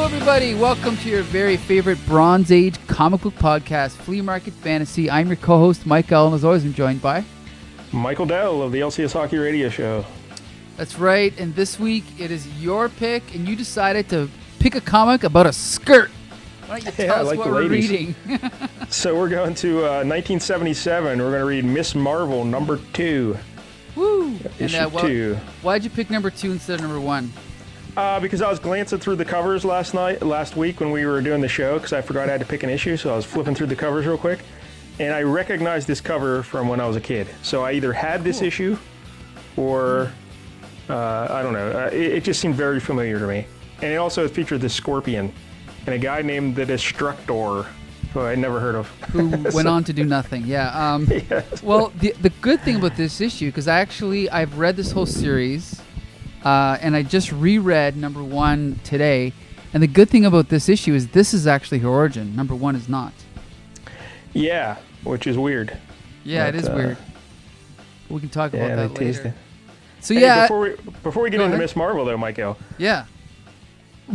everybody. Welcome to your very favorite Bronze Age comic book podcast, Flea Market Fantasy. I'm your co-host, Mike-DELL, and as always, I'm joined by... Michael-DELL of the LCS Hockey Radio Show. That's right, and this week it is your pick, and you decided to pick a comic about a skirt. Why don't you tell us what we're reading? So we're going to 1977. We're going to read Miss Marvel number 2. Woo! Issue 2. Why'd you pick number 2 instead of number 1? Because I was glancing through the covers last week when we were doing the show, because I forgot I had to pick an issue, so I was flipping through the covers real quick, and I recognized this cover from when I was a kid. So I either had this issue, or I don't know. It just seemed very familiar to me. And it also featured the Scorpion and a guy named the Destructor, who I never heard of. Who went on to do nothing, yeah. Yes. Well, the good thing about this issue, because I've read this whole series, and I just reread number 1 today, and the good thing about this issue is this is actually her origin. Number 1 is not. Yeah, which is weird. Yeah, but, it is weird. We can talk about that later. So hey, yeah, before we get into Miss Marvel though, Mike-El. Yeah.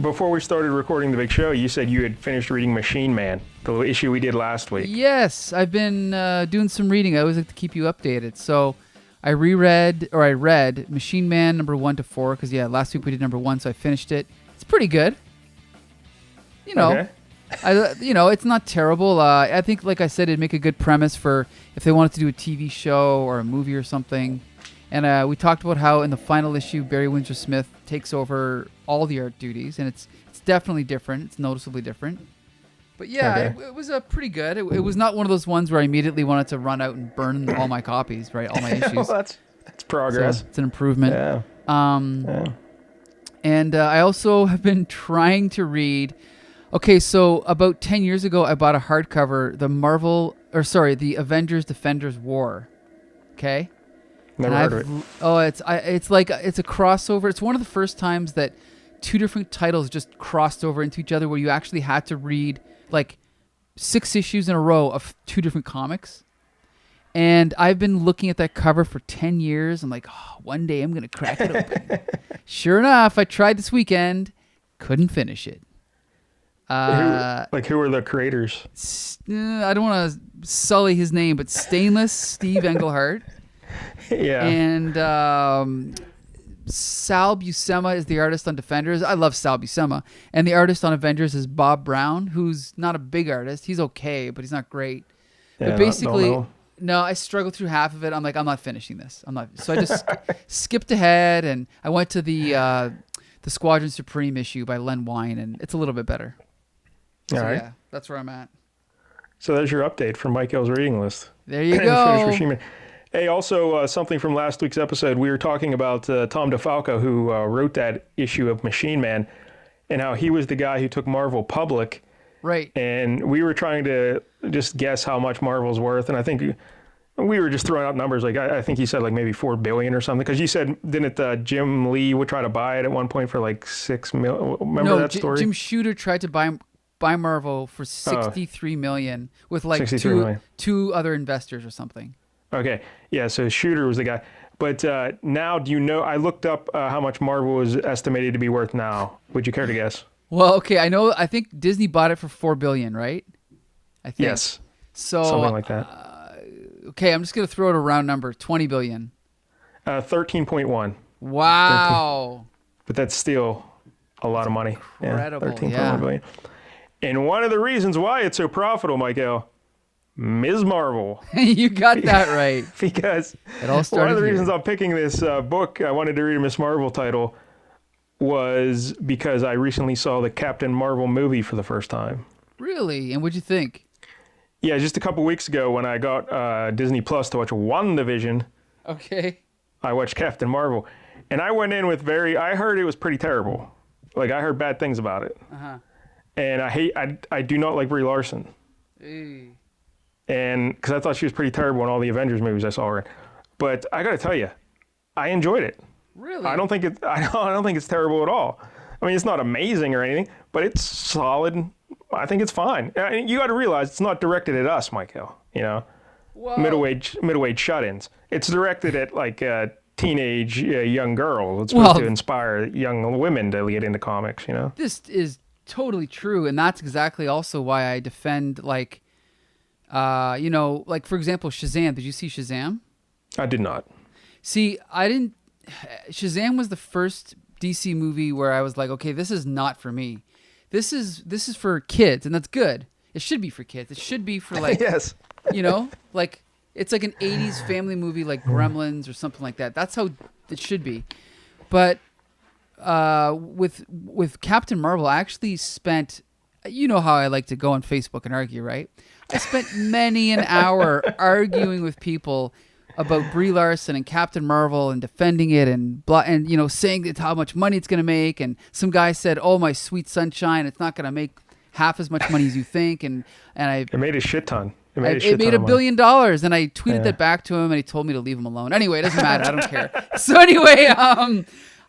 Before we started recording the big show, you said you had finished reading Machine Man, the issue we did last week. Yes, I've been doing some reading. I always like to keep you updated. So I read Machine Man number 1 to 4 because last week we did number 1, so I finished it. It's pretty good. You know, okay. It's not terrible. I think, like I said, it'd make a good premise for if they wanted to do a TV show or a movie or something. And we talked about how in the final issue, Barry Windsor-Smith takes over all the art duties, and it's definitely different. It's noticeably different. But yeah, it was pretty good. It was not one of those ones where I immediately wanted to run out and burn all my copies, right? All my issues. Well, that's progress. So it's an improvement. Yeah. And I also have been trying to read. Okay, so about 10 years ago, I bought a hardcover, the Avengers Defenders War. Okay. Never heard of it. Oh, it's a crossover. It's one of the first times that 2 different titles just crossed over into each other, where you actually had to read like 6 issues in a row of 2 different comics. And I've been looking at that cover for 10 years. I'm like, one day I'm gonna crack it open. Sure enough, I tried this weekend, couldn't finish it. Who are the creators? I don't want to sully his name, but Stainless Steve Englehart. Yeah. And Sal Buscema is the artist on Defenders. I love Sal Buscema. And the artist on Avengers is Bob Brown, who's not a big artist. He's okay, but he's not great. Yeah, but basically, no, I struggled through half of it. I'm like, I'm not finishing this. So I just skipped ahead, and I went to the Squadron Supreme issue by Len Wein, and it's a little bit better. So, all right. Yeah, that's where I'm at. So there's your update from Mike-El's reading list. There you go. Hey, also something from last week's episode, we were talking about Tom DeFalco, who wrote that issue of Machine Man, and how he was the guy who took Marvel public. Right. And we were trying to just guess how much Marvel's worth, and I think we were just throwing out numbers. Like I think he said like maybe $4 billion or something, because you said, didn't Jim Lee would try to buy it at one point for like $6 million? Remember that story? Jim Shooter tried to buy Marvel for $63 million with like two other investors or something. Okay, yeah, so Shooter was the guy. But now, do you know, I looked up how much Marvel is estimated to be worth now. Would you care to guess? Well, okay, I think Disney bought it for $4 billion, right? I think. Yes, so, something like that. Okay, I'm just going to throw out a round number, $20 billion. 13.1. Wow. 13. But that's still a lot of money. Incredible, yeah. 13.1 billion. And one of the reasons why it's so profitable, Mike-El, Ms. Marvel. You got that right. Because it all started one of the here. reasons I'm picking this book, I wanted to read a Ms. Marvel title, was because I recently saw the Captain Marvel movie for the first time. Really? And what'd you think? Yeah, just a couple weeks ago when I got Disney Plus to watch WandaVision. Okay. I watched Captain Marvel. And I went in with I heard it was pretty terrible. Like, I heard bad things about it. Uh-huh. And I do not like Brie Larson. Hey. And because I thought she was pretty terrible in all the Avengers movies I saw her in. But I got to tell you, I enjoyed it. Really? I don't think it's terrible at all. I mean, it's not amazing or anything, but it's solid. I think it's fine. You got to realize it's not directed at us, Mike-El. You know, middle-aged shut-ins. It's directed at like teenage young girls. It's supposed to inspire young women to get into comics. You know, this is totally true, and that's exactly also why I defend like, like for example, Shazam. Did you see Shazam? I did not. See, I didn't. Shazam was the first DC movie where I was like, okay, this is not for me. This is for kids, and that's good. It should be for kids. It should be for like, yes, like it's like an '80s family movie, like Gremlins or something like that. That's how it should be. But with Captain Marvel, I actually spent. You know how I like to go on Facebook and argue, right? I spent many an hour arguing with people about Brie Larson and Captain Marvel and defending it and saying that how much money it's going to make. And some guy said, "Oh, my sweet sunshine, it's not going to make half as much money as you think." And it made a shit ton. It made $1 billion. And I tweeted that back to him, and he told me to leave him alone. Anyway, it doesn't matter. I don't care. So anyway,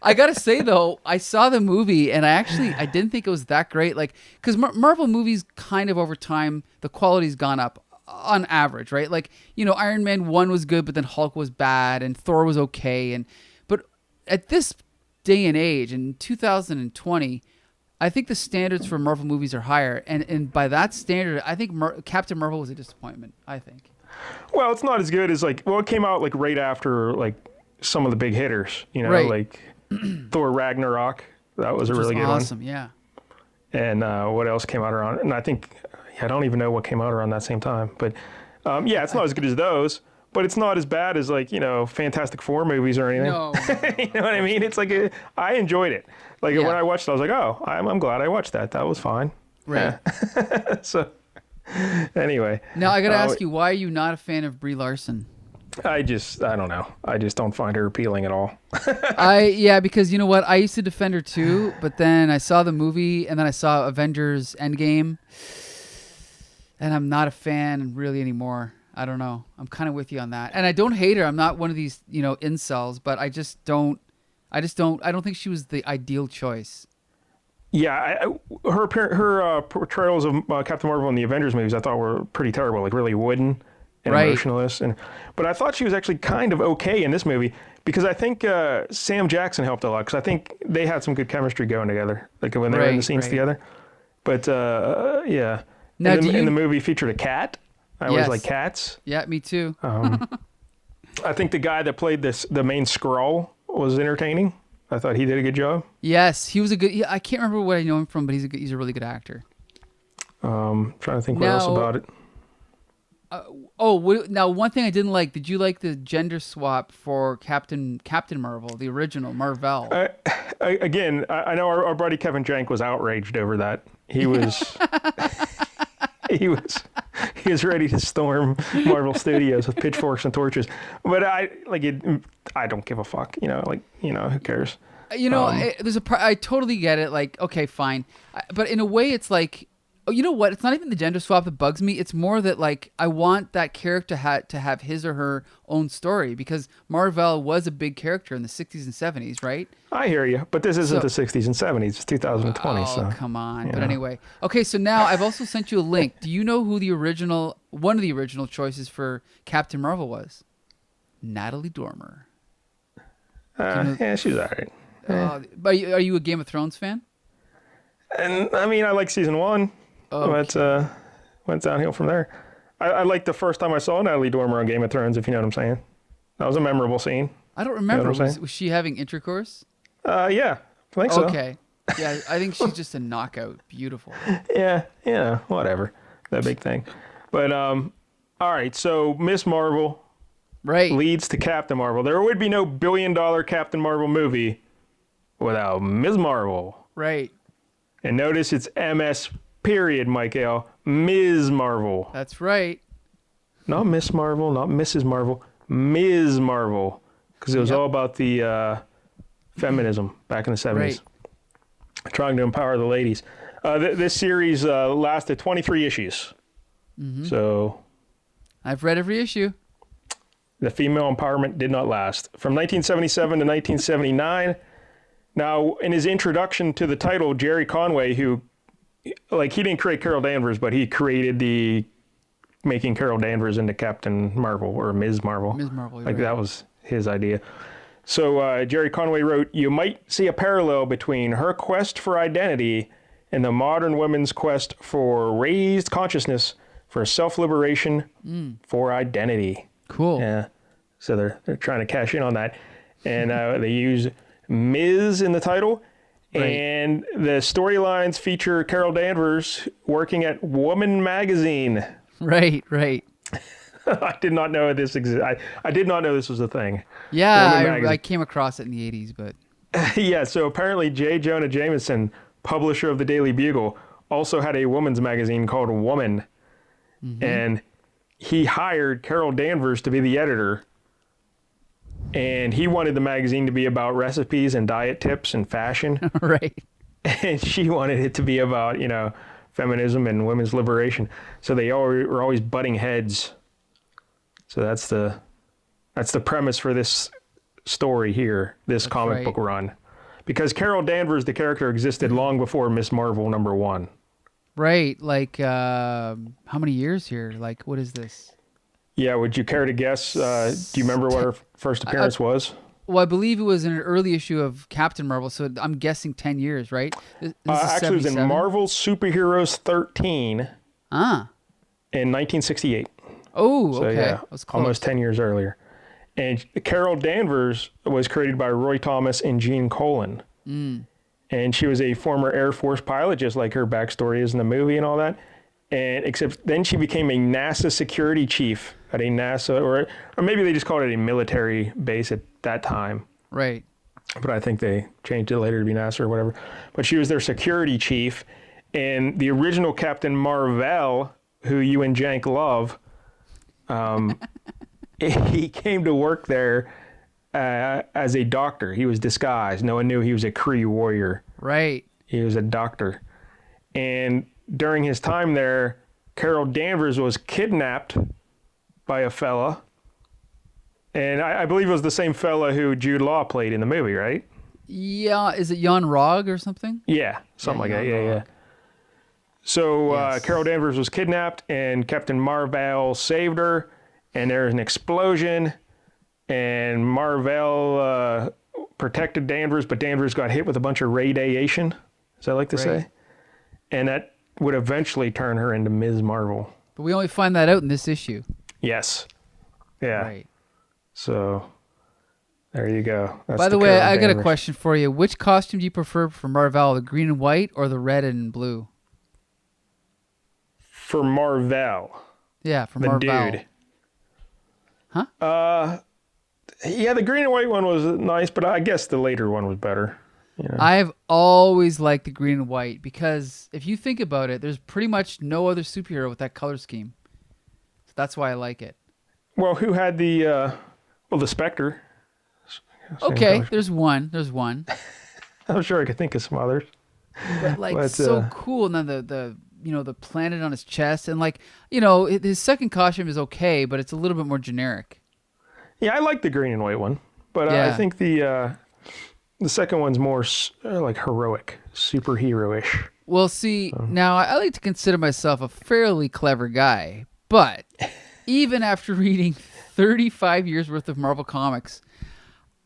I gotta say though, I saw the movie and I didn't think it was that great. Like, because Marvel movies kind of over time the quality's gone up. On average, right? Like, Iron Man 1 was good, but then Hulk was bad and Thor was okay. But at this day and age, in 2020, I think the standards for Marvel movies are higher. And by that standard, I think Captain Marvel was a disappointment, I think. Well, it's not as good as it came out like right after like some of the big hitters, right. Like Thor Ragnarok. That was a really good one. Awesome, yeah. And what else came out around? And I think... I don't even know what came out around that same time, but it's not as good as those, but it's not as bad as like, Fantastic Four movies or anything. No. You know what I mean? It's like, I enjoyed it. Like when I watched it, I was like, oh, I'm glad I watched that. That was fine. Right. Yeah. So anyway. Now I got to ask you, why are you not a fan of Brie Larson? I don't know. I just don't find her appealing at all. Because you know what? I used to defend her too, but then I saw the movie and then I saw Avengers Endgame. And I'm not a fan really anymore. I don't know. I'm kind of with you on that. And I don't hate her. I'm not one of these, incels, but I don't think she was the ideal choice. Yeah, her portrayals of Captain Marvel in the Avengers movies I thought were pretty terrible, like really wooden and emotionless. But I thought she was actually kind of okay in this movie because I think Sam Jackson helped a lot because I think they had some good chemistry going together, like when they were in the scenes together. But yeah. Now, and the movie featured a cat. I always like cats. Yeah, me too. I think the guy that played the main Skrull was entertaining. I thought he did a good job. Yes, he was a good. I can't remember what I know him from, but he's a really good actor. Trying to think what else about it. Now one thing I didn't like. Did you like the gender swap for Captain Marvel, the original Marvel? Again, I know our buddy Kevin Jank was outraged over that. He was. He was ready to storm Marvel Studios with pitchforks and torches, but I don't give a fuck. Who cares? I totally get it. Like, okay, fine, but in a way, it's like, oh, you know what? It's not even the gender swap that bugs me. It's more that like I want that character to have his or her own story because Marvel was a big character in the 60s and 70s, right? I hear you, but this isn't the 60s and 70s. It's 2020. Oh, so come on. But anyway, okay. So now I've also sent you a link. Do you know who one of the original choices for Captain Marvel was? Natalie Dormer. Yeah, she's all right. But are you a Game of Thrones fan? And I mean, I like season 1. But went downhill from there. I liked the first time I saw Natalie Dormer on Game of Thrones, if you know what I'm saying. That was a memorable scene. I don't remember. You know was she having intercourse? Yeah, I think so. Okay. Yeah, I think she's just a knockout. Beautiful. Yeah, whatever. That big thing. But, all right, so Miss Marvel leads to Captain Marvel. There would be no $1 billion Captain Marvel movie without Ms. Marvel. Right. And notice it's MS period, Mike-El. Ms. Marvel. That's right. Not Miss Marvel, not Mrs. Marvel. Ms. Marvel. Because it was all about the feminism back in the 70s. Right. Trying to empower the ladies. This series lasted 23 issues. Mm-hmm. So... I've read every issue. The female empowerment did not last. From 1977 to 1979... Now, in his introduction to the title, Jerry Conway, who, he didn't create Carol Danvers, but he created making Carol Danvers into Captain Marvel or Ms. Marvel. Ms. Marvel, that was his idea. So Jerry Conway wrote, "You might see a parallel between her quest for identity and the modern women's quest for raised consciousness, for self-liberation, for identity. Cool. Yeah. So they're trying to cash in on that. And they use Ms. in the title. Right. And the storylines feature Carol Danvers working at Woman magazine. Right. I did not know this existed. I did not know this was a thing. Yeah, I came across it in the 80s, but... Yeah, so apparently J. Jonah Jameson, publisher of the Daily Bugle, also had a woman's magazine called Woman. And he hired Carol Danvers to be the editor. And he wanted the magazine to be about recipes and diet tips and fashion. Right. And she wanted it to be about, feminism and women's liberation. So they all were always butting heads. So that's the premise for this story here, this comic book run. Because Carol Danvers, the character, existed long before Miss Marvel #1. Right. Like, how many years here? Like, what is this? Yeah, would you care to guess? Do you remember what her first appearance was? Well, I believe it was in an early issue of Captain Marvel, so I'm guessing 10 years, right? This is Actually, it was in 77? Marvel Superheroes 13 in 1968. Oh, So okay. yeah, That's close. almost 10 years earlier. And Carol Danvers was created by Roy Thomas and Gene Colan. And she was a former Air Force pilot, just like her backstory is in the movie and all that. And except then she became a NASA security chief at a NASA, or maybe they just called it a military base at that time. Right. But I think they changed it later to be NASA or whatever. But she was their security chief. And the original Captain Marvel, who you and Jank love, he came to work there as a doctor. He was disguised. No one knew he was a Kree warrior. Right. He was a doctor. And during his time there, Carol Danvers was kidnapped by a fella. And I believe it was the same fella who Jude Law played in the movie, right? Yeah. Is it Jan Rog or something? Yeah, something like that. Jan Yeah. Rog. So Yes. Carol Danvers was kidnapped, and Captain Marvel saved her. And there was an explosion, and Marvel protected Danvers, but Danvers got hit with a bunch of radiation, as I like to say. And that would eventually turn her into Ms. Marvel. But we only find that out in this issue. Yes. Yeah. Right. So there you go. That's By the way, Carol I got a Danvers. question for you. Which costume do you prefer for Marvel, the green and white or the red and blue? For Marvel, Yeah, for the Marvel. dude. Huh? Yeah, the green and white one was nice, but I guess the later one was better. I've always liked the green and white because if you think about it, there's pretty much no other superhero with that color scheme. So that's why I like it. Well, who had the Spectre? Okay, color. there's one. There's one. I'm sure I could think of some others. But like But, so cool. And then the planet on his chest and his second costume is okay, but it's a little bit more generic. Yeah, I like the green and white one, but I Yeah. think the second one's more like heroic, superhero-ish. Well, see, now I like to consider myself a fairly clever guy, but even after reading 35 years worth of Marvel comics,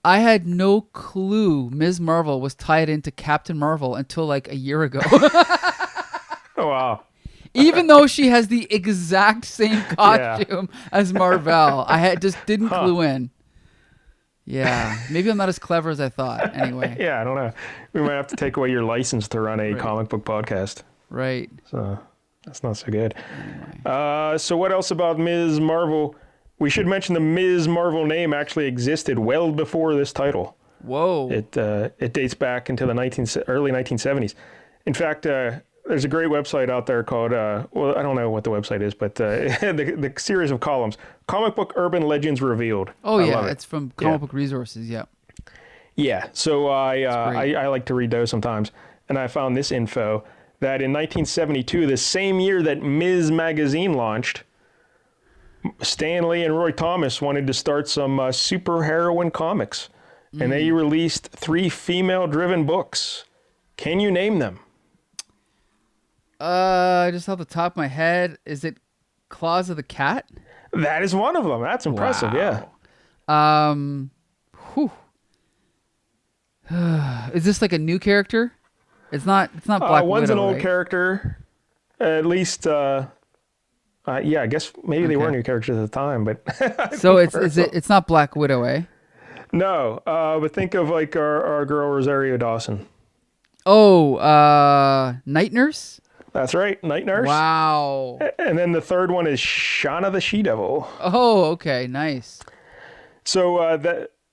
I had no clue Ms. Marvel was tied into Captain Marvel until like a year ago. Oh, wow. Even though she has the exact same costume as Marvel, I just didn't clue in. Yeah, maybe I'm not as clever as I thought. Anyway, Yeah, I don't know. We might have to take away your license to run a comic book podcast. right. So that's not so good. So what else about Ms. Marvel? We should mention the Ms. Marvel name actually existed well before this title. Whoa. It dates back into the early 1970s. In fact, there's a great website out there called, well, I don't know what the website is, but the series of columns, Comic Book Urban Legends Revealed. Oh, I yeah, love it. it's from Comic Book Resources, yeah. Yeah, so great. I like to read those sometimes, and I found this info that in 1972, the same year that Ms. Magazine launched, Stan Lee and Roy Thomas wanted to start some superheroine comics, and they released 3 female-driven books. Can you name them? Just off the top of my head, is it Claws of the Cat? That is one of them. That's impressive, yeah. Whew. Is this like a new character? It's not Black One's Widow, an old right? character. At least, yeah, I guess maybe they were new characters at the time, but So it's not Black Widow, eh? no. But think of like our girl Rosario Dawson. Oh, Night Nurse? That's right, Night Nurse. Wow. And then the third one is Shauna the She-Devil. Oh, okay, nice. So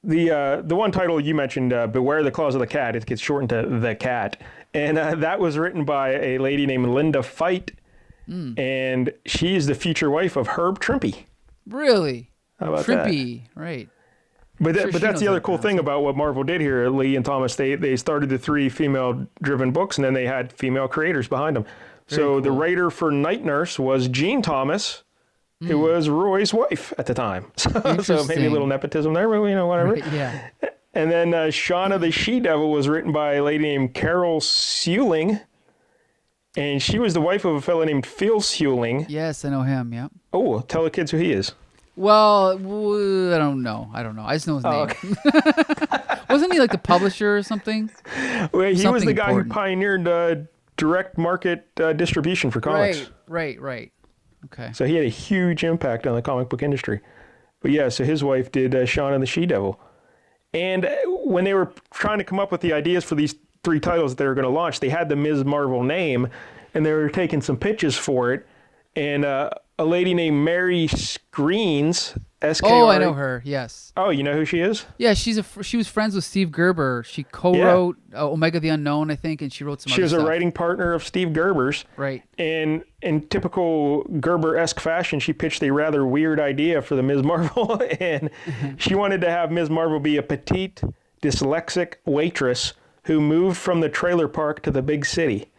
the one title you mentioned, Beware the Claws of the Cat, it gets shortened to The Cat. And that was written by a lady named Linda Fight. And she's the future wife of Herb Trimpe. Really? How about Trimpe, right. But Sure, she that's knows the other that cool thing about what Marvel did here. Lee and Thomas, they started the 3 female-driven books, and then they had female creators behind them. So the writer for Night Nurse was Jean Thomas, who was Roy's wife at the time. So maybe a little nepotism there, but whatever. Right, yeah. And then Shauna the She-Devil was written by a lady named Carol Sewling, and she was the wife of a fellow named Phil Sewling. Yes, I know him, yeah. Oh, tell the kids who he is. Well, I don't know. I just know his name. Okay. Wasn't he like the publisher or something? Well, he was the guy important. who pioneered direct market distribution for comics. Right. Okay. So he had a huge impact on the comic book industry. But yeah, so his wife did Shauna the She-Devil. And when they were trying to come up with the ideas for these 3 titles that they were going to launch, they had the Ms. Marvel name, and they were taking some pitches for it. And a lady named Mary Screens, S-K-R... Oh, I know her, yes. Oh, you know who she is? Yeah, she was friends with Steve Gerber. She co-wrote Omega the Unknown, I think, and she wrote some other stuff. She was a writing partner of Steve Gerber's. Right. And in typical Gerber-esque fashion, she pitched a rather weird idea for the Ms. Marvel. And she wanted to have Ms. Marvel be a petite, dyslexic waitress who moved from the trailer park to the big city.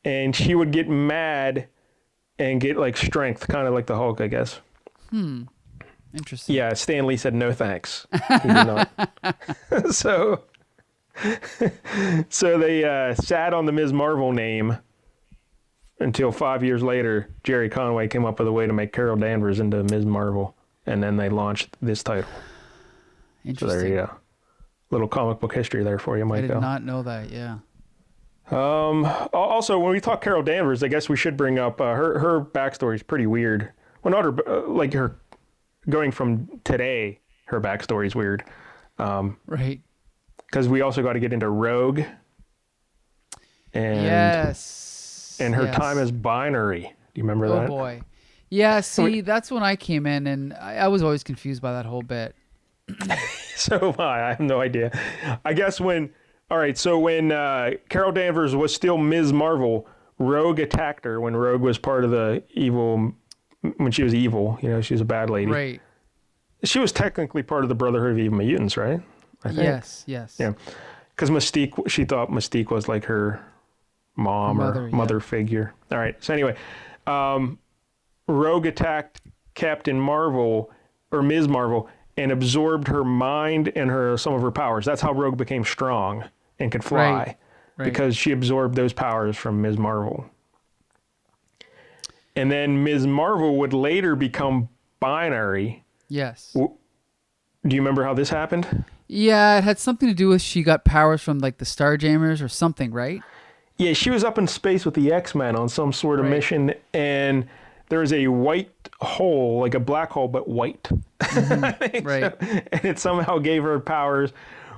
And she would get mad and get like strength, kind of like the Hulk, I guess. Interesting. Yeah, Stan Lee said no thanks. He did not. So they sat on the Ms. Marvel name until 5 years later, Jerry Conway came up with a way to make Carol Danvers into Ms. Marvel, and then they launched this title. Interesting. So there you go. Little comic book history there for you, Mike-DELL. I did not know that, yeah. Also, when we talk Carol Danvers, I guess we should bring up her backstory is pretty weird. Well, not her, like her going from today, her backstory is weird. Right. Because we also got to get into Rogue. And, and her time as binary. Do you remember that? Oh, boy. Yeah, see, that's when I came in, and I was always confused by that whole bit. So I have no idea. I guess when Carol Danvers was still Ms. Marvel, Rogue attacked her when Rogue was part of the evil, when she was evil, she was a bad lady. Right. She was technically part of the Brotherhood of Evil Mutants, right? I think. Yes. Yeah. Because she thought Mystique was like her mom or mother figure. All right. So anyway, Rogue attacked Captain Marvel, or Ms. Marvel, and absorbed her mind and some of her powers. That's how Rogue became strong and could fly, because she absorbed those powers from Ms. Marvel. And then Ms. Marvel would later become binary. Yes. Do you remember how this happened? Yeah, it had something to do with she got powers from like the Starjammers or something, right? Yeah, she was up in space with the X-Men on some sort of mission, and there was a white hole, like a black hole, but white. Right. So, and it somehow gave her powers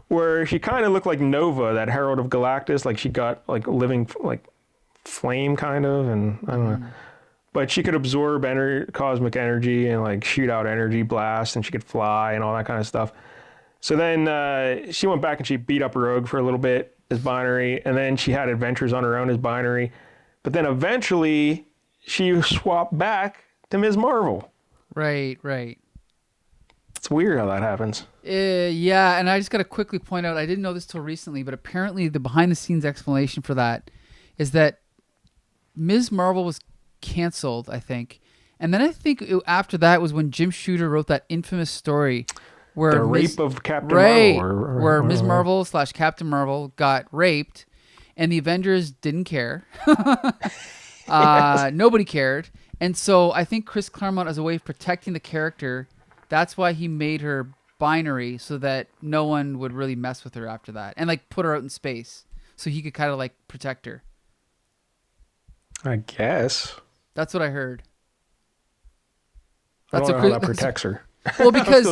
where she kind of looked like Nova, that Herald of Galactus, like she got like living like flame kind of, and I don't know. But she could absorb cosmic energy and like shoot out energy blasts, and she could fly and all that kind of stuff. So then she went back and she beat up Rogue for a little bit as binary, and then she had adventures on her own as binary. But then eventually she swapped back to Ms. Marvel. Right. It's weird how that happens. Yeah, and I just got to quickly point out, I didn't know this till recently, but apparently the behind-the-scenes explanation for that is that Ms. Marvel was canceled, I think. And then I think after that was when Jim Shooter wrote that infamous story where the rape of Captain Marvel. Where Ms. Marvel / Captain Marvel got raped, and the Avengers didn't care. Nobody cared. And so I think Chris Claremont, as a way of protecting the character, that's why he made her binary, so that no one would really mess with her after that, and like put her out in space. so he could kind of like protect her. I guess. That's what I heard. I don't know how that protects her. Well, because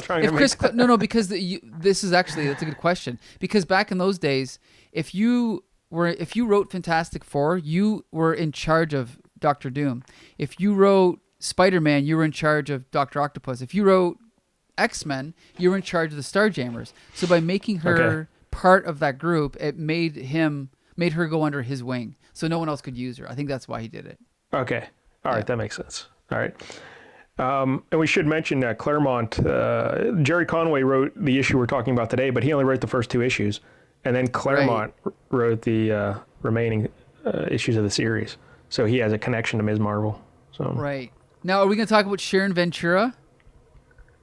because this is actually, that's a good question. Because back in those days, if you wrote Fantastic Four, you were in charge of Doctor Doom. If you wrote Spider-Man, you were in charge of Dr. Octopus. If you wrote X-Men, you were in charge of the Starjammers. So by making her part of that group, it made her go under his wing, so no one else could use her. I think that's why he did it. Okay. All right, that makes sense. All right. And we should mention Claremont. Jerry Conway wrote the issue we're talking about today, but he only wrote the first 2 issues. And then Claremont wrote the remaining issues of the series. So he has a connection to Ms. Marvel. So. Right. Now, are we going to talk about Sharon Ventura?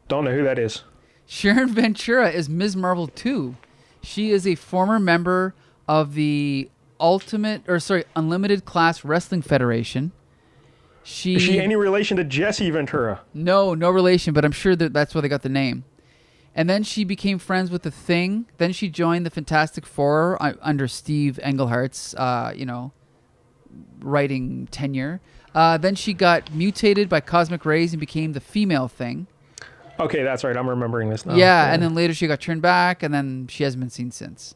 Don't know who that is. Sharon Ventura is Ms. Marvel 2. She is a former member of the Unlimited Class Wrestling Federation. Is she any relation to Jesse Ventura? No relation, but I'm sure that's where they got the name. And then she became friends with the Thing. Then she joined the Fantastic Four under Steve Englehart's, writing tenure. Then she got mutated by cosmic rays and became the female Thing. Okay, that's right. I'm remembering this now. Yeah, and then later she got turned back, and then she hasn't been seen since.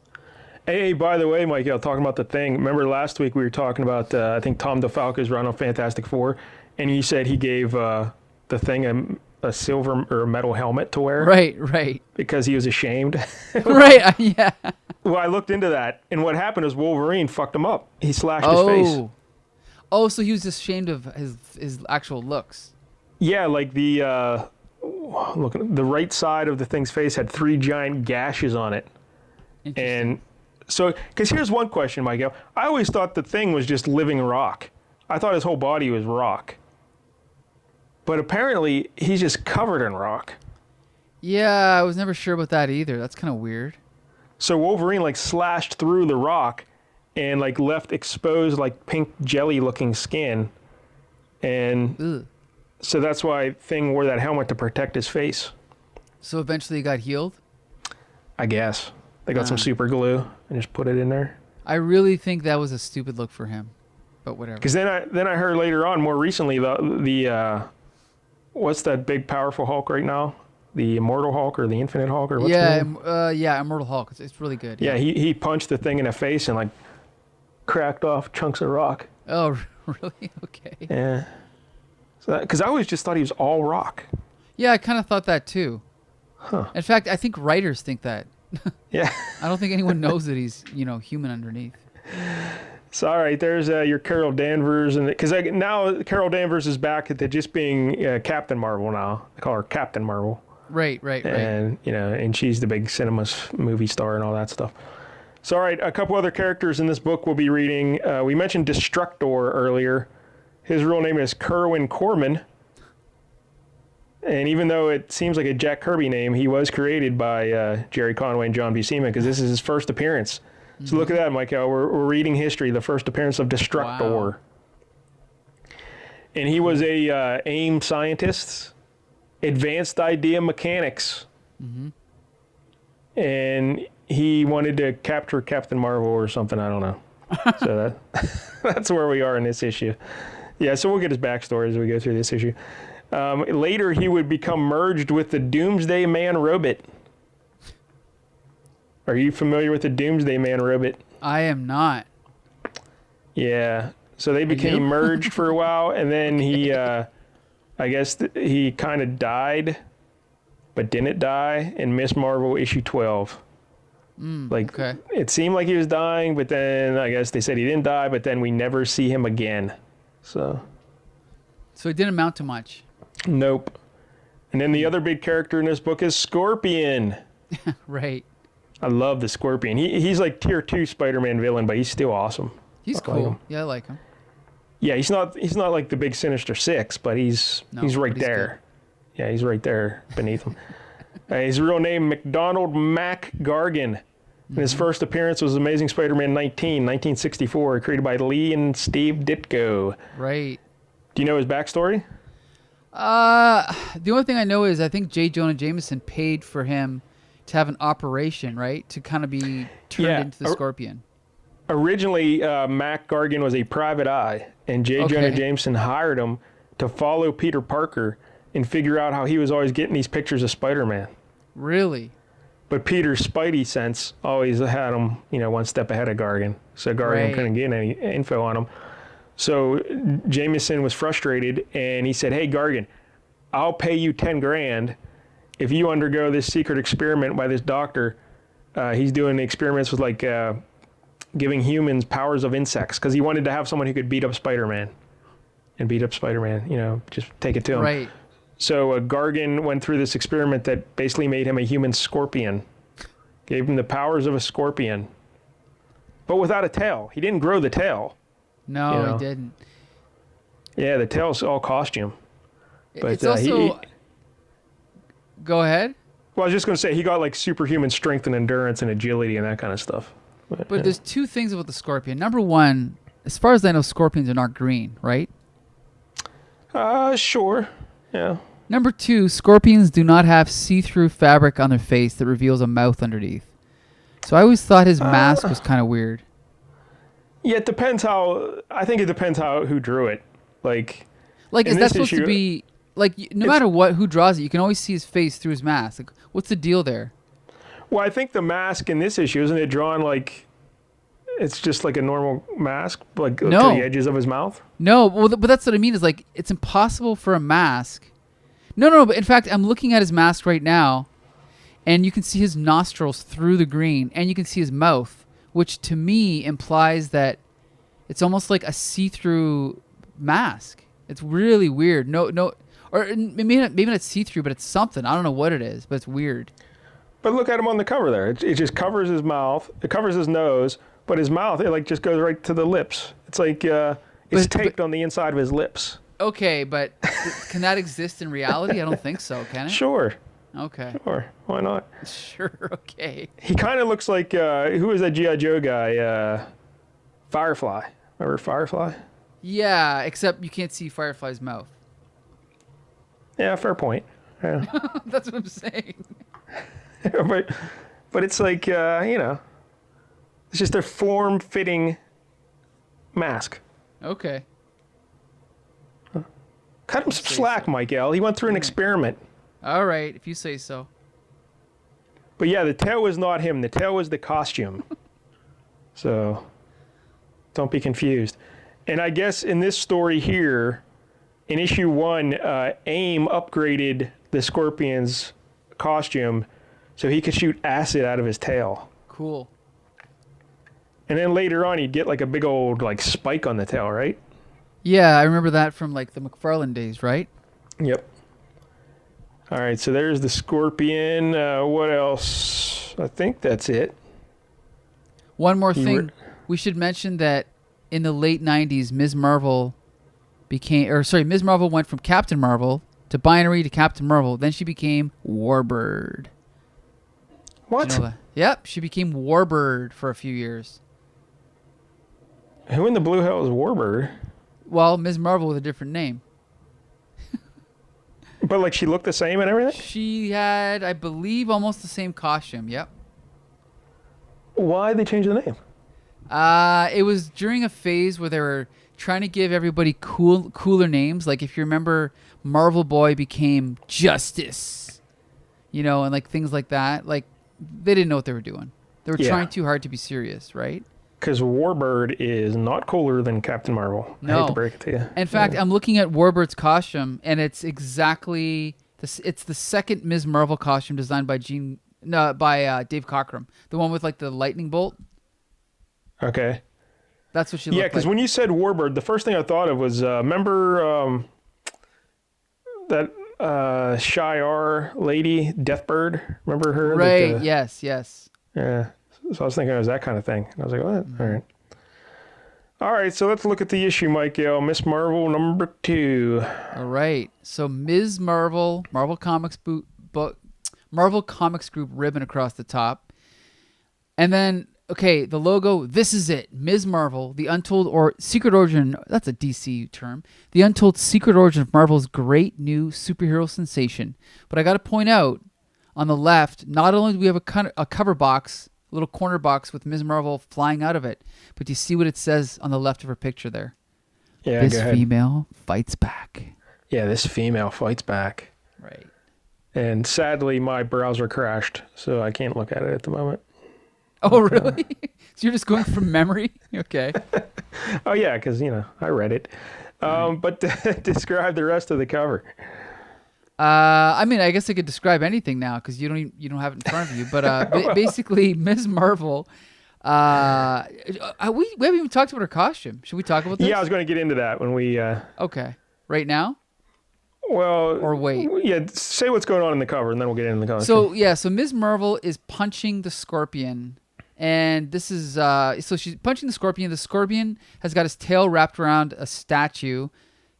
Hey, by the way, Mike, talking about the Thing. Remember last week we were talking about, I think, Tom DeFalco's run on Fantastic Four, and he said he gave the Thing a silver or a metal helmet to wear. Right. Because he was ashamed. Right, yeah. Well, I looked into that, and what happened is Wolverine fucked him up. He slashed his face. Oh, so he was ashamed of his actual looks. Yeah, like the right side of the Thing's face had 3 giant gashes on it. And so, because here's one question, Mike-El. I always thought the Thing was just living rock. I thought his whole body was rock. But apparently, he's just covered in rock. Yeah, I was never sure about that either. That's kind of weird. So Wolverine, slashed through the rock and, left exposed, pink jelly-looking skin. And so that's why Thing wore that helmet to protect his face. So eventually he got healed? I guess. They got some super glue and just put it in there. I really think that was a stupid look for him, but whatever. Because then I heard later on, more recently, the what's that big powerful Hulk right now? The Immortal Hulk or the Infinite Hulk or what's his name? Immortal Hulk. It's really good. Yeah, he punched the Thing in the face and cracked off chunks of rock. Oh, really? Okay. Yeah. So because I always just thought he was all rock. Yeah, I kind of thought that too. Huh. In fact, I think writers think that. Yeah. I don't think anyone knows that he's, human underneath. So, all right, there's your Carol Danvers. Because now Carol Danvers is back at just being Captain Marvel now. They call her Captain Marvel. Right. And, and she's the big cinema movie star and all that stuff. So, all right, a couple other characters in this book we'll be reading. We mentioned Destructor earlier. His real name is Kerwin Corman. And even though it seems like a Jack Kirby name, he was created by Jerry Conway and John B. Seaman because this is his first appearance. Mm-hmm. So look at that, Mike-El. We're reading history, the first appearance of Destructor. Wow. And he was a AIM scientist, advanced idea mechanics. Mm-hmm. And he wanted to capture Captain Marvel or something, I don't know. So that's where we are in this issue. Yeah, so we'll get his backstory as we go through this issue. Later, he would become merged with the Doomsday Man robot. Are you familiar with the Doomsday Man robot? I am not. Yeah. So they became merged for a while, and then he, I guess he kind of died, but didn't die in Miss Marvel issue 12. Okay. It seemed like he was dying, but then I guess they said he didn't die, but then we never see him again. So it didn't amount to much. Nope. And then the other big character in this book is Scorpion. Right. I love the Scorpion. He's like tier 2 Spider-Man villain, but he's still awesome. He's cool. Yeah, I like him. Yeah, he's not like the big Sinister Six, but he's right there. Good. Yeah, he's right there beneath him. His real name, McDonald Mac Gargan. And his first appearance was Amazing Spider-Man 1964, created by Lee and Steve Ditko. Right. Do you know his backstory? The only thing I know is I think J. Jonah Jameson paid for him to have an operation, right? To kind of be turned into the Scorpion. Originally, Mac Gargan was a private eye, and J. Jonah Jameson hired him to follow Peter Parker and figure out how he was always getting these pictures of Spider-Man. Really? But Peter's Spidey sense always had him, one step ahead of Gargan. So Gargan couldn't get any info on him. So Jameson was frustrated, and he said, "Hey, Gargan, I'll pay you 10 grand if you undergo this secret experiment by this doctor. He's doing experiments with giving humans powers of insects, because he wanted to have someone who could beat up Spider-Man. Just take it to him." Right. So Gargan went through this experiment that basically made him a human scorpion. Gave him the powers of a scorpion. But without a tail. He didn't grow the tail. No, he didn't. Yeah, the tail's all costume. But it's also... Go ahead. Well, I was just going to say, he got superhuman strength and endurance and agility and that kind of stuff. But there's two things about the scorpion. Number one, as far as I know, scorpions are not green, right? Sure. Yeah. Number two, scorpions do not have see-through fabric on their face that reveals a mouth underneath. So I always thought his mask was kind of weird. Yeah, it depends I think it depends who drew it. Is that supposed to be... no matter who draws it, you can always see his face through his mask. What's the deal there? Well, I think the mask in this issue, isn't it drawn it's just like a normal mask, to the edges of his mouth? No, but that's what I mean is it's impossible for a mask. No, but in fact, I'm looking at his mask right now, and you can see his nostrils through the green, and you can see his mouth, which to me implies that it's almost like a see-through mask. It's really weird. No, or maybe not see-through, but it's something. I don't know what it is, but it's weird. But look at him on the cover there. It just covers his mouth. It covers his nose, but his mouth, it just goes right to the lips. It's it's taped on the inside of his lips. Okay, but can that exist in reality? I don't think so, can it? Sure. Okay. Sure. Why not? Sure, okay. He kind of looks like, who was that G.I. Joe guy? Firefly. Remember Firefly? Yeah, except you can't see Firefly's mouth. Yeah, fair point. Yeah. That's what I'm saying. but it's it's just a form-fitting mask. Okay. Cut him some slack, Mike-El. He went through an experiment. All right, if you say so. But yeah, the tail was not him. The tail was the costume. So don't be confused. And I guess in this story here, in issue 1, AIM upgraded the Scorpion's costume so he could shoot acid out of his tail. Cool. And then later on, he'd get a big old spike on the tail, right? Yeah, I remember that from the McFarlane days, right? Yep. All right, so there's the Scorpion. What else? I think that's it. One more thing. We should mention that in the late 90s, Ms. Marvel went from Captain Marvel to Binary to Captain Marvel. Then she became Warbird. What? Did you know that? Yep, she became Warbird for a few years. Who in the blue hell is Warbird? Well, Ms. Marvel with a different name. But she looked the same and everything? She had, I believe, almost the same costume. Yep. Why did they change the name? It was during a phase where they were trying to give everybody cooler names. If you remember, Marvel Boy became Justice, and things like that. They didn't know what they were doing. They were trying too hard to be serious, right? Because Warbird is not cooler than Captain Marvel. No. I hate to break it to you. In fact, I'm looking at Warbird's costume, and it's exactly it's the second Ms. Marvel costume designed by Dave Cockrum, the one with the lightning bolt. Okay. That's what she looked like. Yeah, because when you said Warbird, the first thing I thought of was remember that Shi'ar lady, Deathbird? Remember her? Right. Yes. Yeah. So I was thinking it was that kind of thing. And I was like, what? Mm-hmm. All right. All right, so let's look at the issue, Mike-El. Miss Marvel number 2. All right. So Ms. Marvel, Marvel Comics Group ribbon across the top. And then, the logo, this is it. Ms. Marvel, the untold or secret origin, that's a DC term. The untold secret origin of Marvel's great new superhero sensation. But I got to point out, on the left, not only do we have a cover box a little corner box with Ms. Marvel flying out of it. But do you see what it says on the left of her picture there? Yeah, this go ahead. female fights back. Yeah, this female fights back. Right. And sadly, my browser crashed, so I can't look at it at the moment. Oh, really? So you're just going from memory? Okay. Oh, yeah, because, I read it. But describe the rest of the cover. I mean, I guess I could describe anything now because you don't have it in front of you. But basically, Ms. Marvel, we haven't even talked about her costume. Should we talk about this? Yeah, I was going to get into that when we... Okay. Right now? Well... Or wait. Yeah, say what's going on in the cover, and then we'll get into the costume. So Ms. Marvel is punching the Scorpion. And this is... so she's punching the Scorpion. The Scorpion has got his tail wrapped around a statue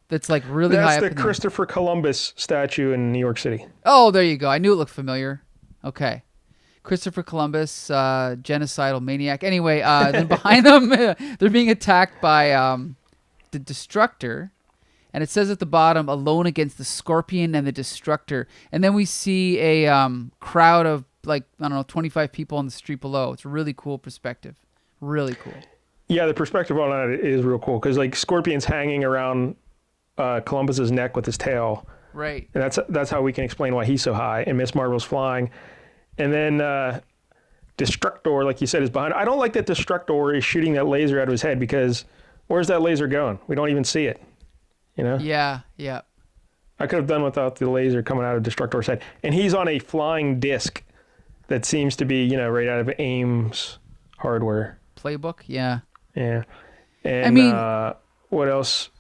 that's like really high up. That's the Christopher Columbus statue in New York City. Oh, there you go. I knew it looked familiar. Okay. Christopher Columbus, genocidal maniac. Anyway, then behind them, they're being attacked by the Destructor. And it says at the bottom, alone against the Scorpion and the Destructor. And then we see a crowd of 25 people on the street below. It's a really cool perspective. Really cool. Yeah, the perspective on that is real cool because Scorpion's hanging around Columbus's neck with his tail. Right. And that's how we can explain why he's so high. And Miss Marvel's flying. And then Destructor, like you said, is behind. I don't like that Destructor is shooting that laser out of his head because where's that laser going? We don't even see it. Yeah. I could have done without the laser coming out of Destructor's head. And he's on a flying disc that seems to be, right out of Ames hardware. Playbook, yeah. Yeah. And I mean, what else?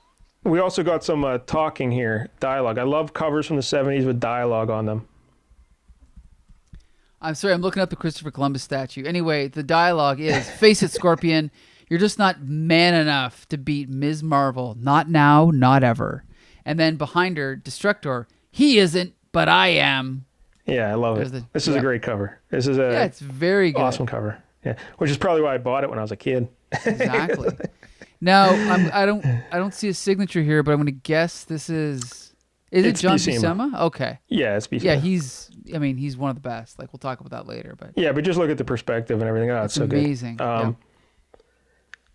We also got some talking here, dialogue. I love covers from the 70s with dialogue on them. I'm sorry, I'm looking up the Christopher Columbus statue. Anyway, the dialogue is, face it, Scorpion, you're just not man enough to beat Ms. Marvel. Not now, not ever. And then behind her, Destructor, he isn't, but I am. Yeah, I love it. This is a great cover. This is it's very good. Awesome cover. Yeah, which is probably why I bought it when I was a kid. Exactly. Now, I don't see a signature here, but I'm going to guess this is it John Buscema? Okay. Yeah, it's Buscema. Yeah, he's one of the best. Like, we'll talk about that later, but yeah, but just look at the perspective and everything. Oh, it's so amazing. Good.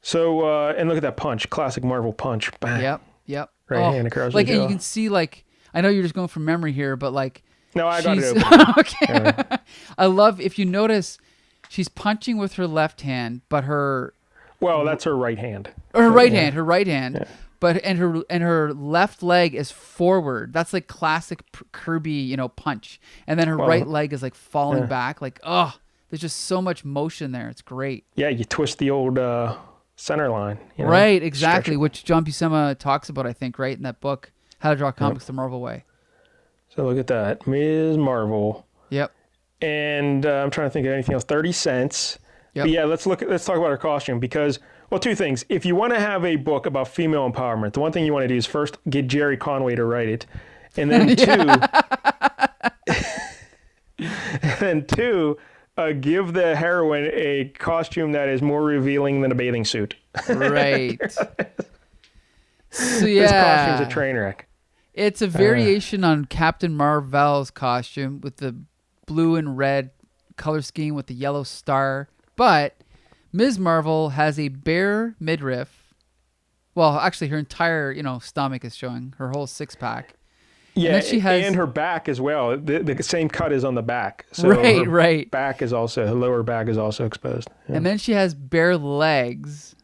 So and look at that punch, classic Marvel punch. Bang. Yep. Right hand across the and jaw. you can see I know you're just going from memory here, but no, I got it open. Okay. Yeah. I love if you notice, she's punching with her left hand, but that's her right hand. Or her right hand. Yeah. But her left leg is forward. That's like classic Kirby, punch. And then her right leg is falling back. There's just so much motion there. It's great. Yeah, you twist the old center line. Right, exactly, which John Buscema talks about, I think, right in that book, How to Draw Comics the Marvel Way. So look at that, Ms. Marvel. Yep. And I'm trying to think of anything else. 30 cents. Yep. But yeah, let's talk about her costume because, well, two things. If you want to have a book about female empowerment, the one thing you want to do is first get Jerry Conway to write it, and then two, give the heroine a costume that is more revealing than a bathing suit. Right. So This costume's a train wreck. It's a variation on Captain Marvel's costume with the blue and red color scheme with the yellow star. But Ms. Marvel has a bare midriff. Well, actually, her entire stomach is showing, her whole six-pack. Yeah, and her back as well. The same cut is on the back. So right. Her lower back is also exposed. Yeah. And then she has bare legs.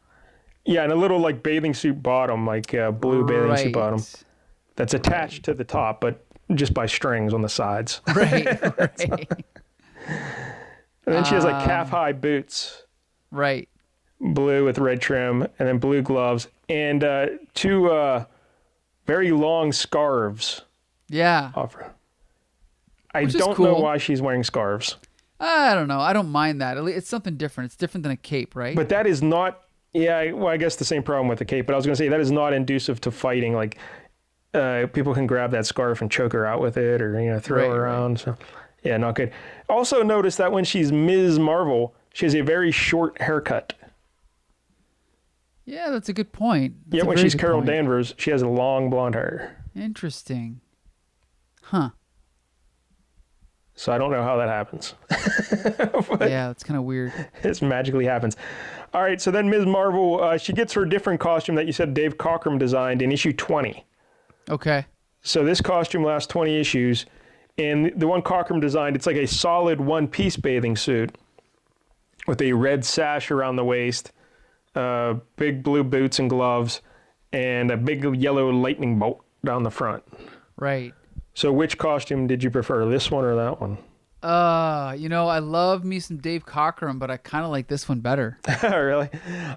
Yeah, and a little bathing suit bottom, blue bathing suit bottom. That's attached to the top, but just by strings on the sides. Right. And then she has calf-high boots. Right. Blue with red trim, and then blue gloves, and two very long scarves. Yeah. I don't know why she's wearing scarves. I don't know. I don't mind that. It's something different. It's different than a cape, right? But that is not... Yeah, well, I guess the same problem with the cape, but I was going to say that is not inducive to fighting. People can grab that scarf and choke her out with it or, throw her around. So, yeah, not good. Also notice that when she's Ms. Marvel, she has a very short haircut. Yeah, that's a good point. Yeah, when she's Carol Danvers, she has a long blonde hair. Interesting. Huh. So I don't know how that happens. Yeah, it's kind of weird. It magically happens. All right, so then Ms. Marvel, she gets her different costume that you said Dave Cockrum designed in issue 20. Okay. So this costume lasts 20 issues, and the one Cockrum designed, it's like a solid one-piece bathing suit with a red sash around the waist, big blue boots and gloves, and a big yellow lightning bolt down the front. Right. So which costume did you prefer, this one or that one? I love me some Dave Cockrum, but I kind of like this one better. Really?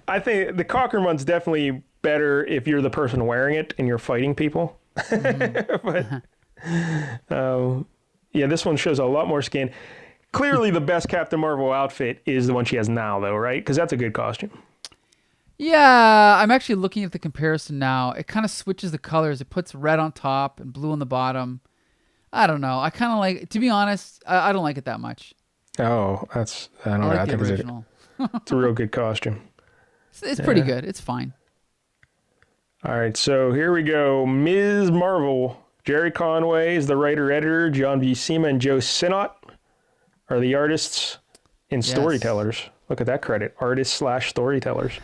I think the Cockrum one's definitely better if you're the person wearing it and you're fighting people. Mm-hmm. But yeah, this one shows a lot more skin. Clearly, the best Captain Marvel outfit is the one she has now, though, right? Because that's a good costume. Yeah, I'm actually looking at the comparison now. It kind of switches the colors. It puts red on top and blue on the bottom. I don't know. I kind of like, to be honest, I don't like it that much. Oh, I don't know. Like I the think original. it's a real good costume. It's pretty good. It's fine. All right, so here we go. Ms. Marvel. Jerry Conway is the writer-editor. John Buscema and Joe Sinnott are the artists and storytellers. Look at that credit. Artists/storytellers.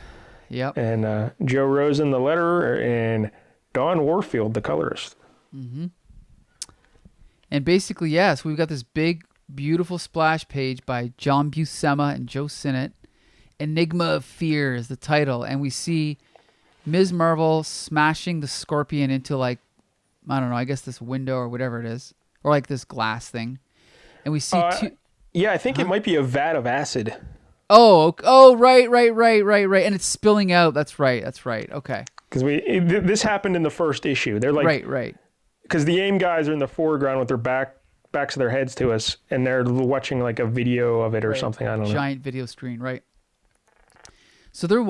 Yep. And Joe Rosen, the letterer, and Don Warfield, the colorist. Mm-hmm. And basically, yes, we've got this big, beautiful splash page by John Buscema and Joe Sinnott. Enigma of Fear is the title. And we see Ms. Marvel smashing the Scorpion into, like, I don't know, I guess this window or whatever it is. Or like this glass thing. And we see two... Yeah, I think it might be a vat of acid. Oh, right. And it's spilling out. That's right. Okay. Because this happened in the first issue. They're like... Right. Because the AIM guys are in the foreground with their backs of their heads to us, and they're watching like a video of it or something. I don't know. Giant video screen, right? So they're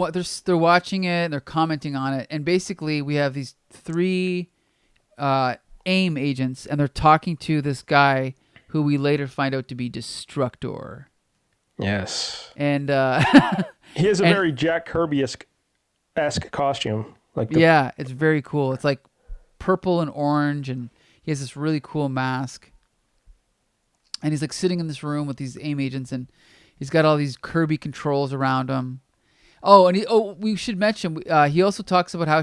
watching it, and they're commenting on it, and basically we have these three AIM agents, and they're talking to this guy who we later find out to be Destructor. Yes. And he has a very Jack Kirby-esque costume. Yeah, it's very cool. It's like purple and orange, and he has this really cool mask. And he's like sitting in this room with these AIM agents, and he's got all these Kirby controls around him. Oh, and we should mention, he also talks about how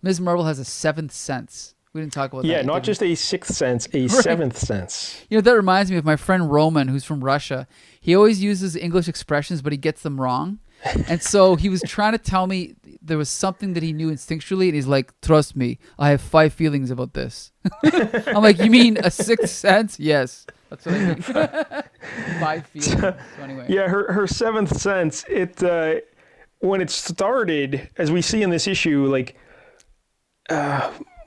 Ms. Marvel has a seventh sense. We didn't talk about that. Yeah, not just a sixth sense, a seventh sense. You know, that reminds me of my friend Roman, who's from Russia. He always uses English expressions, but he gets them wrong. And so he was trying to tell me there was something that he knew instinctually, and he's like, trust me, I have 5 feelings about this. I'm like, you mean a sixth sense? Yes. That's what I mean. 5 feelings. So anyway. Yeah, her seventh sense, when it started, as we see in this issue, like,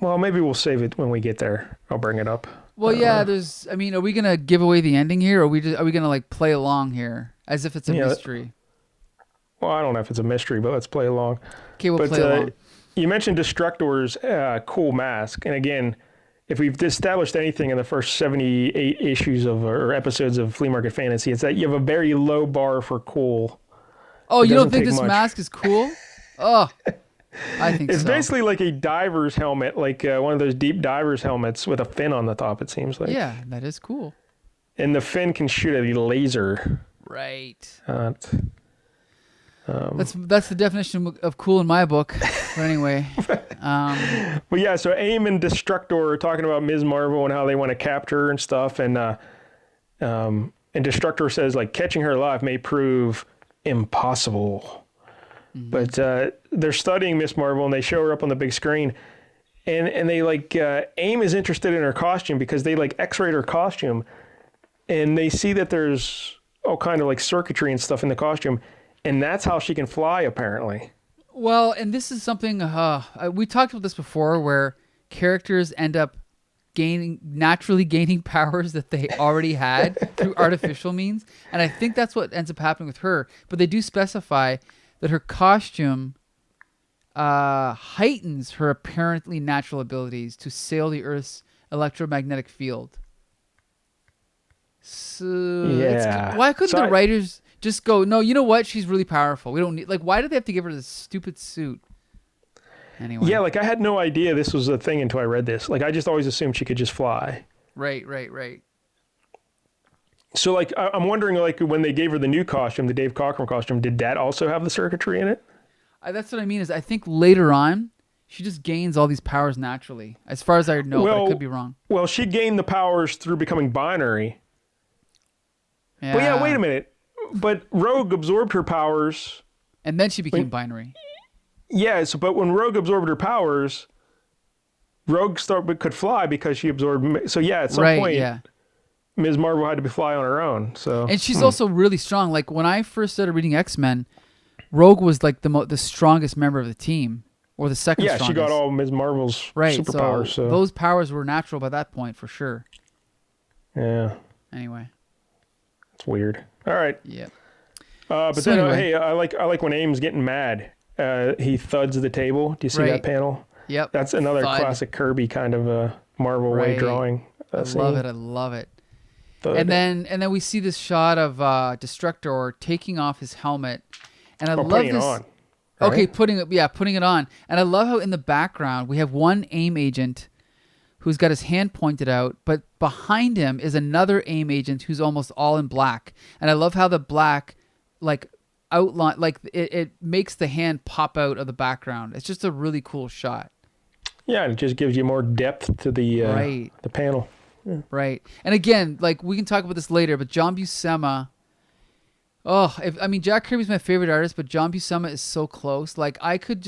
well, maybe we'll save it when we get there. I'll bring it up. Well, yeah, are we going to give away the ending here, or are we going to like play along here as if it's a mystery? Well, I don't know if it's a mystery, but let's play along. Okay, we'll play along. You mentioned Destructor's cool mask. And again, if we've established anything in the first 78 issues or episodes of Flea Market Fantasy, it's that you have a very low bar for cool. Oh, you don't think this mask is cool? Oh, I think it's basically like a diver's helmet, like one of those deep diver's helmets with a fin on the top, it seems like. Yeah, that is cool. And the fin can shoot a laser. Right. That's the definition of cool in my book. But anyway. But yeah, so AIM and Destructor are talking about Ms. Marvel and how they want to capture her and stuff. And Destructor says, like, catching her alive may prove impossible. Mm-hmm. But they're studying Ms. Marvel, and they show her up on the big screen. And they, like, AIM is interested in her costume because they, like, x-rayed her costume. And they see that there's all kind of, like, circuitry and stuff in the costume. And that's how she can fly, apparently. Well, and this is something, we talked about this before, where characters end up naturally gaining powers that they already had through artificial means. And I think that's what ends up happening with her. But they do specify that her costume heightens her apparently natural abilities to sail the Earth's electromagnetic field. So yeah. Why couldn't the writers just go, no, you know what? She's really powerful. We don't need, like, why did they have to give her this stupid suit? Anyway. Yeah, like, I had no idea this was a thing until I read this. Like, I just always assumed she could just fly. Right. So, like, I'm wondering, like, when they gave her the new costume, the Dave Cockrum costume, did that also have the circuitry in it? That's what I mean. Is I think later on, she just gains all these powers naturally, as far as I know. But I could be wrong. Well, she gained the powers through becoming binary. Yeah. But yeah, wait a minute. But Rogue absorbed her powers, and then she became binary. Yes, but when Rogue absorbed her powers, Rogue could fly because she absorbed. So yeah, at some point, Ms. Marvel had to fly on her own. So and she's also really strong. Like when I first started reading X-Men, Rogue was like the strongest member of the team, or the second strongest. Yeah, she got all Ms. Marvel's superpowers. So those powers were natural by that point for sure. Yeah. Anyway, it's weird. All right. Yeah. But so then, hey, I like when Aim's getting mad. He thuds the table. Do you see that panel? Yep. That's another classic Kirby kind of a Marvel way drawing. I love it. Thud. And then we see this shot of Destructor taking off his helmet, and I love putting this. It on. Right? Okay, putting it on, and I love how in the background we have one AIM agent who's got his hand pointed out, but behind him is another AIM agent who's almost all in black, and I love how the black outline, like it makes the hand pop out of the background. It's just a really cool shot. Yeah, and it just gives you more depth to the panel. Yeah. Right. And again, like we can talk about this later, but John Buscema, Jack Kirby's my favorite artist, but John Buscema is so close. Like I could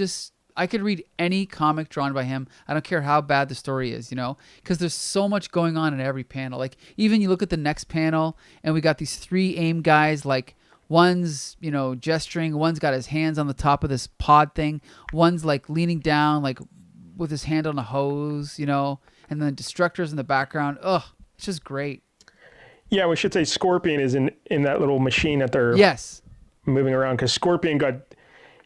read any comic drawn by him. I don't care how bad the story is, because there's so much going on in every panel. Like even you look at the next panel and we got these three AIM guys, like one's, gesturing, one's got his hands on the top of this pod thing, one's like leaning down, like with his hand on a hose, and then Destructor's in the background. Ugh, it's just great. Yeah, we should say Scorpion is in that little machine that they're moving around, because Scorpion got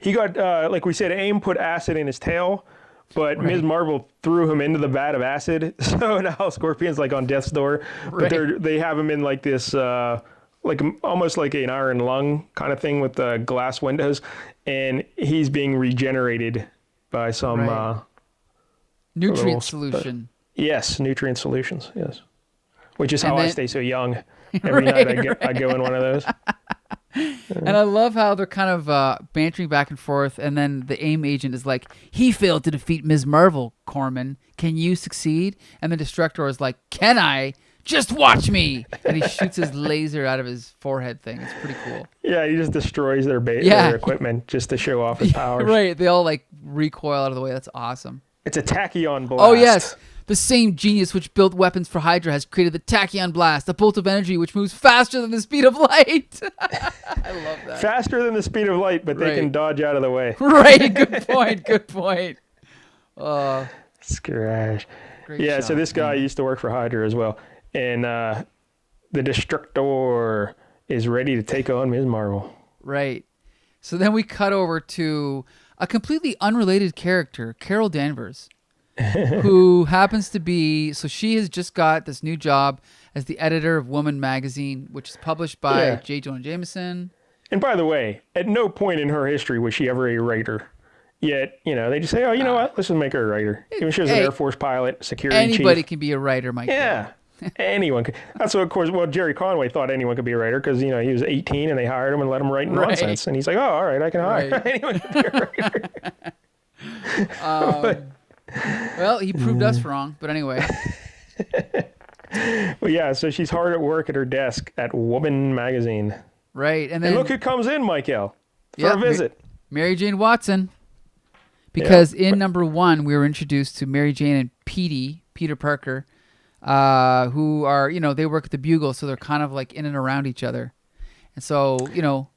like we said, AIM put acid in his tail, but Ms. Marvel threw him into the vat of acid. So now Scorpion's like on death's door, but they have him in like this like almost like an iron lung kind of thing with glass windows, and he's being regenerated by some nutrient solution. Yes, nutrient solutions. Yes, which is how I stay so young. Every night I go in one of those. And I love how they're kind of bantering back and forth, and then the AIM agent is like, "He failed to defeat Ms. Marvel, Corman. Can you succeed?" And the Destructor is like, "Can I? Just watch me!" And he shoots his laser out of his forehead thing. It's pretty cool. Yeah, he just destroys their equipment just to show off his powers. Right, they all like recoil out of the way. That's awesome. It's a tachyon blast. Oh, yes. The same genius which built weapons for Hydra has created the tachyon blast, a bolt of energy which moves faster than the speed of light. I love that. Faster than the speed of light, but they can dodge out of the way. Right, good point. Scratch. Yeah, shot, so this guy used to work for Hydra as well. And the Destructor is ready to take on Ms. Marvel. Right. So then we cut over to a completely unrelated character, Carol Danvers, who happens to be, so she has just got this new job as the editor of Woman magazine, which is published by J. Jonah Jameson. And by the way, at no point in her history was she ever a writer. Yet, they just say, oh, you know what? Let's just make her a writer. Even if she was an Air Force pilot, security chief. Anybody can be a writer, Mike. Yeah. Anyone could. That's what, of course, Jerry Conway thought anyone could be a writer because, he was 18 and they hired him and let him write nonsense. And he's like, oh, all right, I can hire anyone to be a writer. Well, he proved us wrong, but anyway. Well, yeah, so she's hard at work at her desk at Woman magazine. Right. And look who comes in, Mike-El, for a visit. Mary Jane Watson. Because in number 1, we were introduced to Mary Jane and Peter Parker, who are, they work at the Bugle, so they're kind of like in and around each other. And so, Carol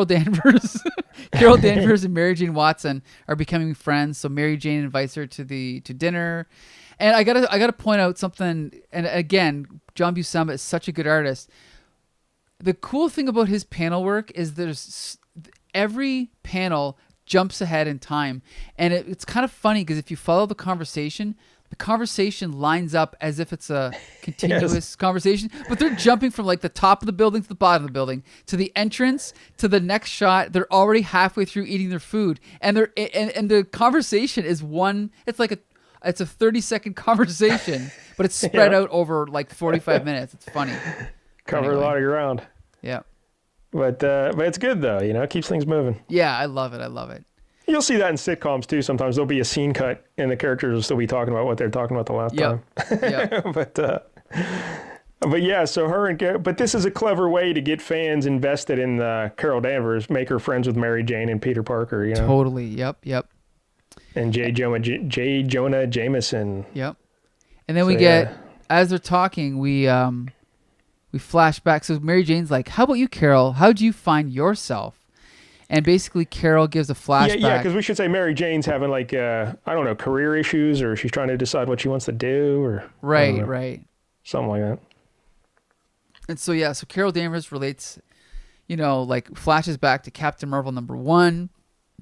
Danvers. Carol Danvers and Mary Jane Watson are becoming friends. So Mary Jane invites her to dinner. And I gotta point out something, and again, John Buscema is such a good artist. The cool thing about his panel work is there's every panel jumps ahead in time, and it's kind of funny because if you follow the conversation lines up as if it's a continuous conversation, but they're jumping from like the top of the building to the bottom of the building to the entrance to the next shot. They're already halfway through eating their food, and the conversation is one. It's like it's a 30-second conversation, but it's spread out over like 45 minutes. It's funny. Covered a lot of ground. Yeah. But it's good though, you know, it keeps things moving. Yeah, I love it. You'll see that in sitcoms too. Sometimes there'll be a scene cut and the characters will still be talking about what they're talking about the last time. Yeah. But yeah, so but this is a clever way to get fans invested in Carol Danvers, make her friends with Mary Jane and Peter Parker, you know. Totally. Yep. And J. Jonah Jameson. Yep. And then we get, as they're talking, we flash back. So Mary Jane's like, "How about you, Carol? How'd you find yourself?" And basically, Carol gives a flashback. Yeah, because we should say Mary Jane's having like, I don't know, career issues, or she's trying to decide what she wants to do, or right, something like that. And so so Carol Danvers relates, you know, like flashes back to Captain Marvel #1,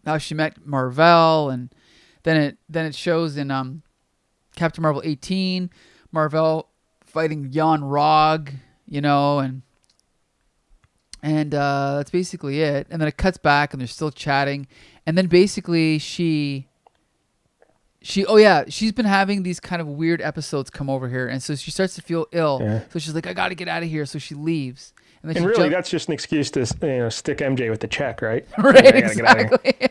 how she met Mar-Vell, and then it shows in Captain Marvel 18, Mar-Vell fighting Yon-Rogg, you know, and that's basically it. And then it cuts back and they're still chatting. And then basically she's been having these kind of weird episodes come over here. And so she starts to feel ill. Yeah. So she's like, I got to get out of here. So she leaves. And then really, that's just an excuse to stick MJ with the check, right? Right, I gotta get out of here.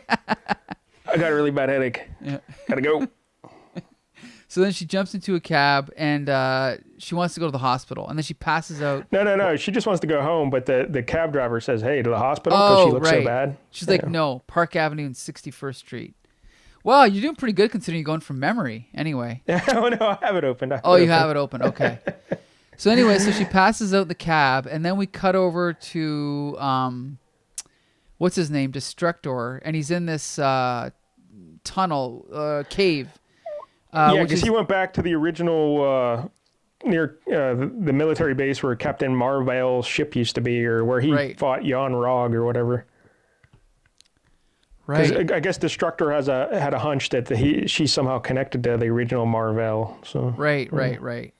I got a really bad headache. Yeah. Gotta go. So then she jumps into a cab and she wants to go to the hospital. And then she passes out. No. She just wants to go home. But the cab driver says, hey, to the hospital because she looks so bad. She's like, no, Park Avenue and 61st Street. Wow, you're doing pretty good considering you're going from memory. Anyway. Oh, no, I have it open. You have it open. Okay. So anyway, so she passes out the cab. And then we cut over to, what's his name? Destructor. And he's in this tunnel, cave. Because he went back to the original near the military base where Captain Mar-Vell's ship used to be, or where he fought Yon-Rogg or whatever. Right. I guess Destructor had a hunch that she's somehow connected to the original Mar-Vell. So Right.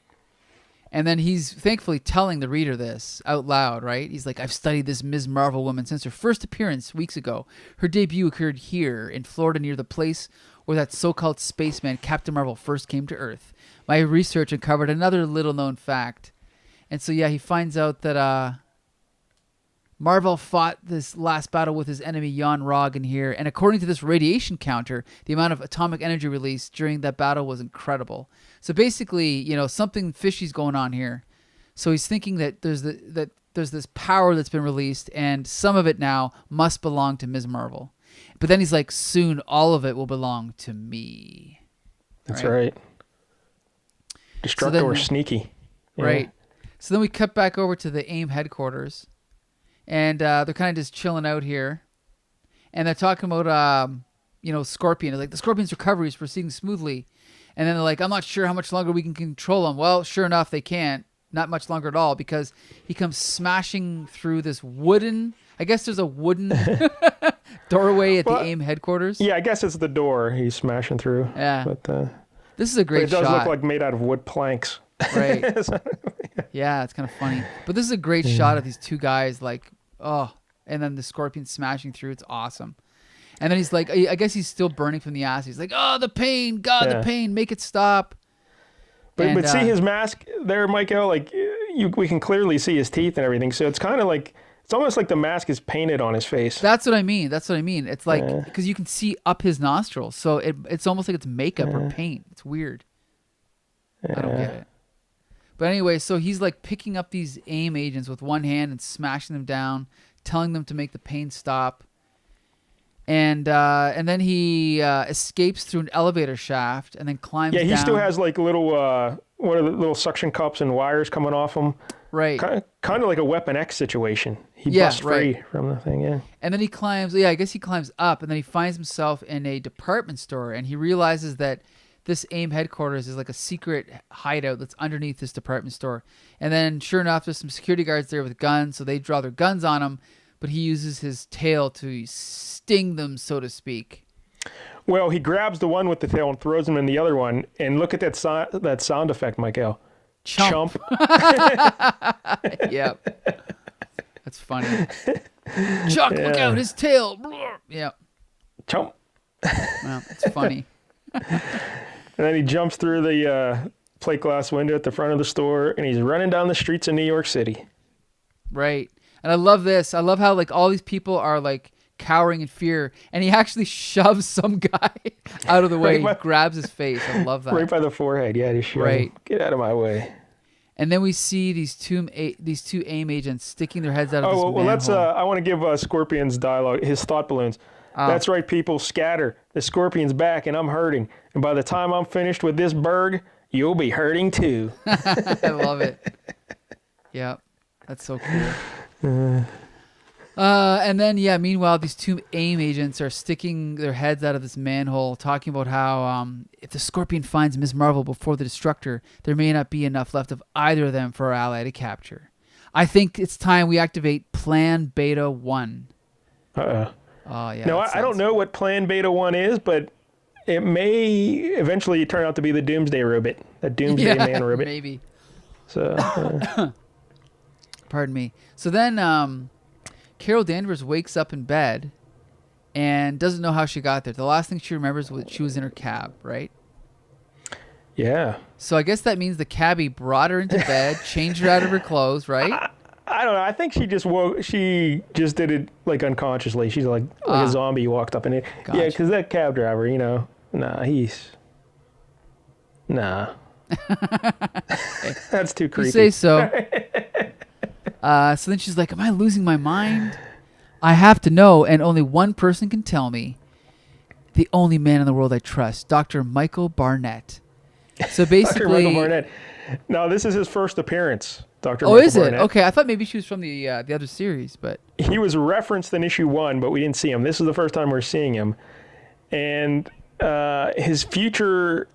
And then he's thankfully telling the reader this out loud, right? He's like, I've studied this Ms. Marvel woman since her first appearance weeks ago. Her debut occurred here in Florida near the place where that so-called spaceman Captain Marvel first came to Earth. My research uncovered another little-known fact. And so, he finds out that Mar-Vell fought this last battle with his enemy Yon-Rogg in here. And according to this radiation counter, the amount of atomic energy released during that battle was incredible. So basically, something fishy's going on here. So he's thinking that there's this power that's been released, and some of it now must belong to Ms. Marvel. But then he's like, soon all of it will belong to me. That's right. Destructor sneaky. Yeah. Right. So then we cut back over to the AIM headquarters. And they're kind of just chilling out here. And they're talking about, Scorpion. They're like, the Scorpion's recovery is proceeding smoothly. And then they're like, I'm not sure how much longer we can control him. Well, sure enough, they can't. Not much longer at all, because he comes smashing through this wooden... I guess there's a wooden doorway at the AIM headquarters. Yeah, I guess it's the door he's smashing through. Yeah. But this is a great shot. It does look like made out of wood planks. Right. Yeah, it's kind of funny. But this is a great shot of these two guys, like, and then the Scorpion smashing through. It's awesome. And then he's like, I guess he's still burning from the acid. He's like, the pain, God, the pain, make it stop. But see his mask there, Mike-El, like we can clearly see his teeth and everything. So it's kind of like, it's almost like the mask is painted on his face. That's what I mean. It's like, because you can see up his nostrils. So it's almost like it's makeup or paint. It's weird. I don't get it. But anyway, so he's like picking up these AIM agents with one hand and smashing them down, telling them to make the pain stop. And then he escapes through an elevator shaft and then climbs down. Yeah, he still has like little, what are the little suction cups and wires coming off him. Right. Kind of like a Weapon X situation. He busts free from the thing, And then he climbs, I guess he climbs up, and then he finds himself in a department store, and he realizes that this AIM headquarters is like a secret hideout that's underneath this department store. And then, sure enough, there's some security guards there with guns, so they draw their guns on him, but he uses his tail to sting them, so to speak. Well, he grabs the one with the tail and throws him in the other one, and look at that sound effect, Mike-El. Chomp. Yep. That's funny. Chuck, look out, his tail. Yep. Chomp. Well, it's funny. And then he jumps through the plate glass window at the front of the store, and he's running down the streets of New York City. Right. And I love this. I love how like all these people are like cowering in fear, and he actually shoves some guy out of the way, grabs his face. I love that. Right by the forehead. Yeah, just shove him. Get out of my way. And then we see these two AIM agents sticking their heads out of this manhole. Let's. I want to give Scorpion's dialogue, his thought balloons. That's right, people, scatter. The Scorpion's back, and I'm hurting. And by the time I'm finished with this berg, you'll be hurting too. I love it. Yeah, that's so cool. And then, meanwhile, these two AIM agents are sticking their heads out of this manhole, talking about how if the Scorpion finds Ms. Marvel before the Destructor, there may not be enough left of either of them for our ally to capture. I think it's time we activate Plan Beta 1. Oh, yeah. No, I don't know what Plan Beta 1 is, but it may eventually turn out to be the Doomsday robot, that Doomsday Man robot. Maybe. So, Pardon me. So then Carol Danvers wakes up in bed and doesn't know how she got there. The last thing she remembers was she was in her cab, right? Yeah. So I guess that means the cabbie brought her into bed, changed her out of her clothes, right? I don't know. I think she just woke. She just did it like unconsciously. She's like a zombie walked up in it. Gotcha. Yeah, because that cab driver, nah. That's too creepy. You say so. So then she's like, am I losing my mind? I have to know, and only one person can tell me. The only man in the world I trust, Dr. Michael Barnett. So basically... Dr. Michael Barnett. No, this is his first appearance, Dr. Oh, Michael is it? Barnett. Okay, I thought maybe she was from the other series, but... He was referenced in issue 1, but we didn't see him. This is the first time we're seeing him. And his future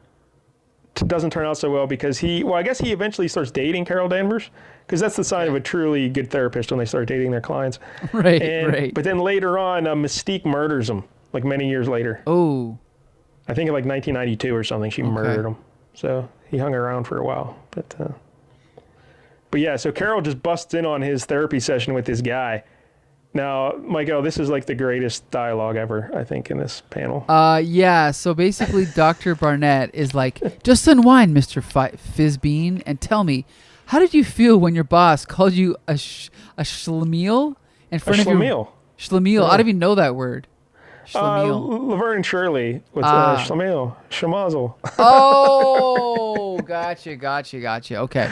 doesn't turn out so well because I guess he eventually starts dating Carol Danvers, because that's the sign of a truly good therapist when they start dating their clients. Right. But then later on, Mystique murders him, like many years later. Oh. I think in like 1992 or something, she murdered him. So he hung around for a while. But yeah, so Carol just busts in on his therapy session with this guy. Now, Mike-El, this is like the greatest dialogue ever, I think, in this panel. Yeah, so basically Dr. Barnett is like, just unwind, Mr. Fizzbean, and tell me, how did you feel when your boss called you a schlemiel in front of your... Schlemiel? Yeah. I don't even know that word. Schlemiel. Laverne and Shirley with schlemiel, schmazel. Oh, gotcha. Okay.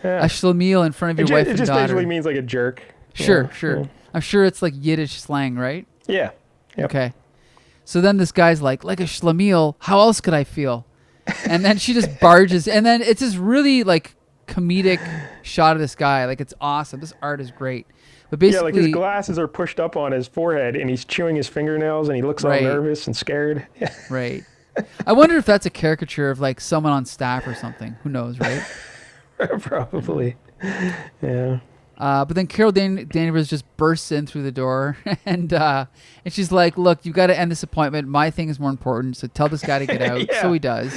Yeah. A schlemiel in front of your wife and daughter. It just basically means like a jerk. Sure. Yeah. I'm sure it's like Yiddish slang, right? Yeah. Yep. Okay. So then this guy's like a schlemiel, how else could I feel? And then she just barges, and then it's this really like comedic shot of this guy. Like, it's awesome. This art is great. But basically, like his glasses are pushed up on his forehead, and he's chewing his fingernails, and he looks all nervous and scared. Right. I wonder if that's a caricature of like someone on staff or something. Who knows, right? Probably. Yeah. But then Carol Danvers just bursts in through the door, and she's like, "Look, you got to end this appointment. My thing is more important. So tell this guy to get out." So he does.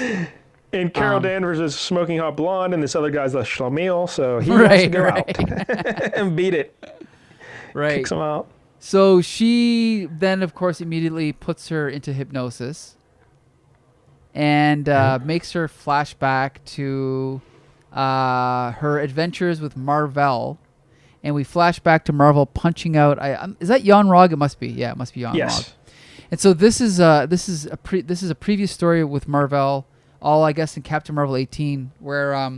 And Carol Danvers is smoking hot blonde, and this other guy's a schlemiel, so he has to go out and beat it. Right. Kicks him out. So she then, of course, immediately puts her into hypnosis and makes her flash back to her adventures with Mar-Vell. And we flash back to Marvel punching out. Is that Jan Rog? It must be. Yeah, it must be Jan Rog. And so this is a previous story with Mar-Vell, all I guess in Captain Marvel 18, where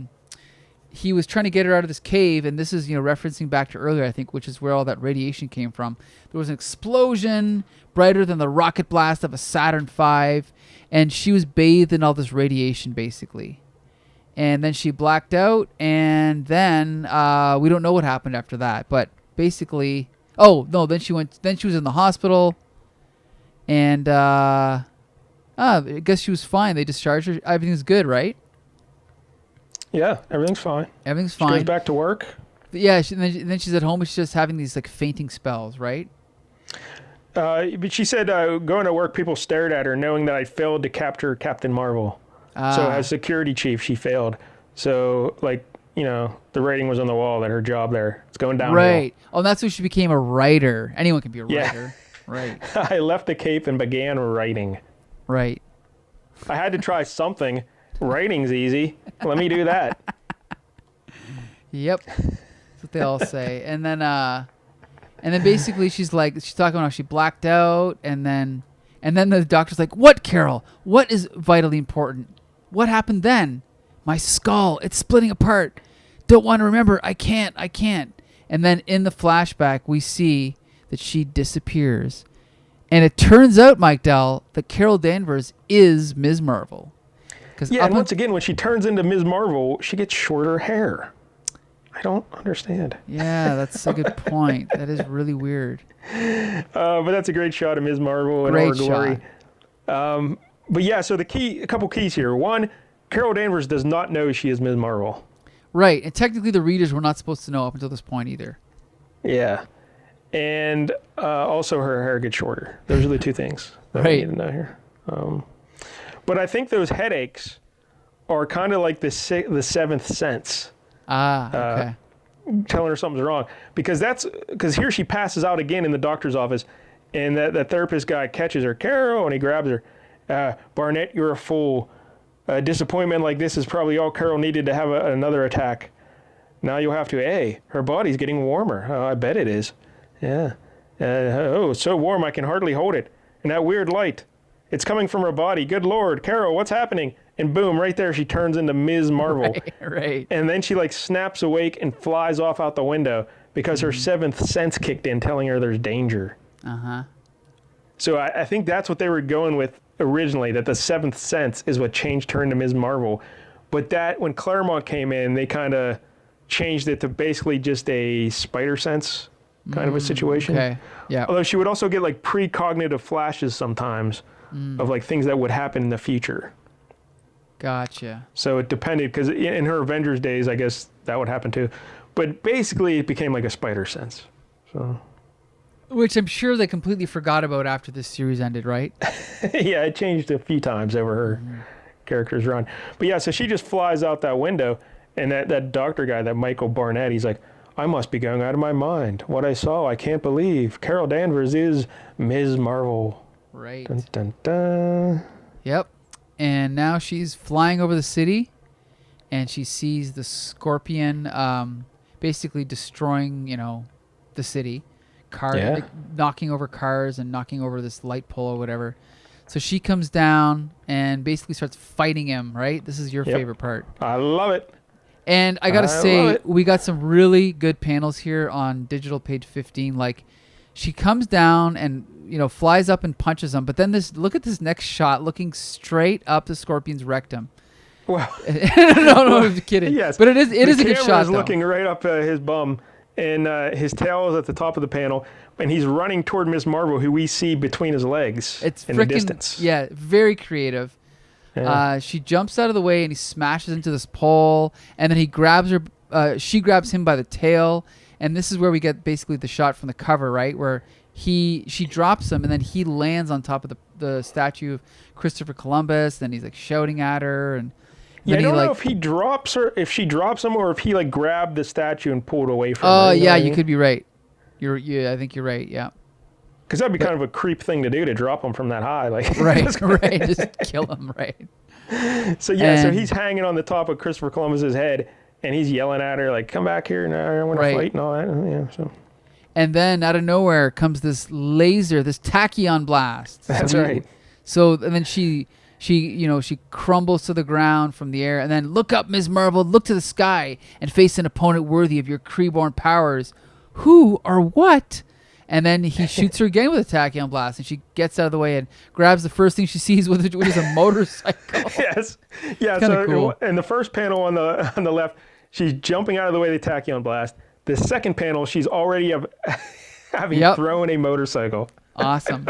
he was trying to get her out of this cave, and this is referencing back to earlier, I think, which is where all that radiation came from. There was an explosion brighter than the rocket blast of a Saturn V, and she was bathed in all this radiation, basically. And then she blacked out, and then we don't know what happened after that. But basically, then she was in the hospital, and I guess she was fine. They discharged her. Everything's good, right? Yeah, everything's fine. Everything's fine. She goes back to work. But yeah, then she's at home, and she's just having these like fainting spells, right? But she said going to work, people stared at her, knowing that I failed to capture Captain Marvel. So as security chief, she failed. So, the writing was on the wall that her job there, it's going downhill. Right. Oh, that's when she became a writer. Anyone can be a writer. Right. I left the cape and began writing. Right. I had to try something. Writing's easy. Let me do that. Yep. That's what they all say. And then basically she's talking about how she blacked out, and then the doctor's like, "What, Carol? What is vitally important? What happened then? My skull, it's splitting apart. Don't want to remember. I can't. And then in the flashback, we see that she disappears. And it turns out, Mike-DELL, that Carol Danvers is Ms. Marvel. Yeah, and once again, when she turns into Ms. Marvel, she gets shorter hair. I don't understand. Yeah, that's a good point. That is really weird. But that's a great shot of Ms. Marvel in all her glory. But yeah, so a couple keys here. One, Carol Danvers does not know she is Ms. Marvel. Right, and technically the readers were not supposed to know up until this point either. Yeah, and also her hair gets shorter. Those are the two things that we need to know here. But I think those headaches are kind of like the seventh sense. Okay. Telling her something's wrong, because here she passes out again in the doctor's office, and that therapist guy catches her, Carol, and he grabs her. Barnett, you're a fool. A disappointment like this is probably all Carol needed to have another attack. Now you'll have to. Hey, her body's getting warmer. Oh, I bet it is. Yeah. It's so warm I can hardly hold it. And that weird light. It's coming from her body. Good Lord, Carol, what's happening? And boom, right there she turns into Ms. Marvel. Right. And then she snaps awake and flies off out the window because her seventh sense kicked in, telling her there's danger. Uh-huh. So I think that's what they were going with originally, that the seventh sense is what changed her into Ms. Marvel. But that when Claremont came in, they kind of changed it to basically just a spider sense kind of a situation. Okay. Yeah. Although she would also get precognitive flashes sometimes of things that would happen in the future. Gotcha. So it depended, because in her Avengers days, I guess that would happen too. But basically, it became like a spider sense. So. Which I'm sure they completely forgot about after this series ended, right? Yeah, it changed a few times over her character's run. But yeah, so she just flies out that window, and that doctor guy, that Michael Barnett, he's like, I must be going out of my mind. What I saw, I can't believe. Carol Danvers is Ms. Marvel. Right. Dun, dun, dun. Yep. And now she's flying over the city, and she sees the Scorpion basically destroying, the city. Knocking over cars and knocking over this light pole or whatever. So she comes down and basically starts fighting him, right? This is your favorite part. I love it. And I got to say, we got some really good panels here on digital page 15. She comes down and, flies up and punches him. But then look at this next shot looking straight up the Scorpion's rectum. Well, no, I'm kidding. Yes. But it is a good shot, The camera is looking right up his bum. And his tail is at the top of the panel, and he's running toward Ms. Marvel, who we see between his legs in the distance. Yeah, very creative. Yeah. She jumps out of the way, and he smashes into this pole, and then he grabs her. She grabs him by the tail, and this is where we get basically the shot from the cover, right, where she drops him, and then he lands on top of the statue of Christopher Columbus, and he's shouting at her, and. Yeah, I don't know if he drops her, if she drops him, or if he grabbed the statue and pulled away from her. Oh, yeah, you could be right. I think you're right. Yeah. Because that'd be kind of a creep thing to do, to drop him from that high, right, just kill him, right? So so he's hanging on the top of Christopher Columbus's head, and he's yelling at her come back here, now I want to fight and all that. Yeah. So. And then out of nowhere comes this laser, this tachyon blast. That's right. So and then she crumbles to the ground from the air, and then look up, Ms. Marvel, look to the sky and face an opponent worthy of your Kree-born powers. Who or what? And then he shoots her again with a tachyon blast, and she gets out of the way and grabs the first thing she sees, which is a motorcycle. Yes. Yeah, so cool. In the first panel on the left, she's jumping out of the way of the tachyon blast. The second panel, she's already having thrown a motorcycle. Awesome.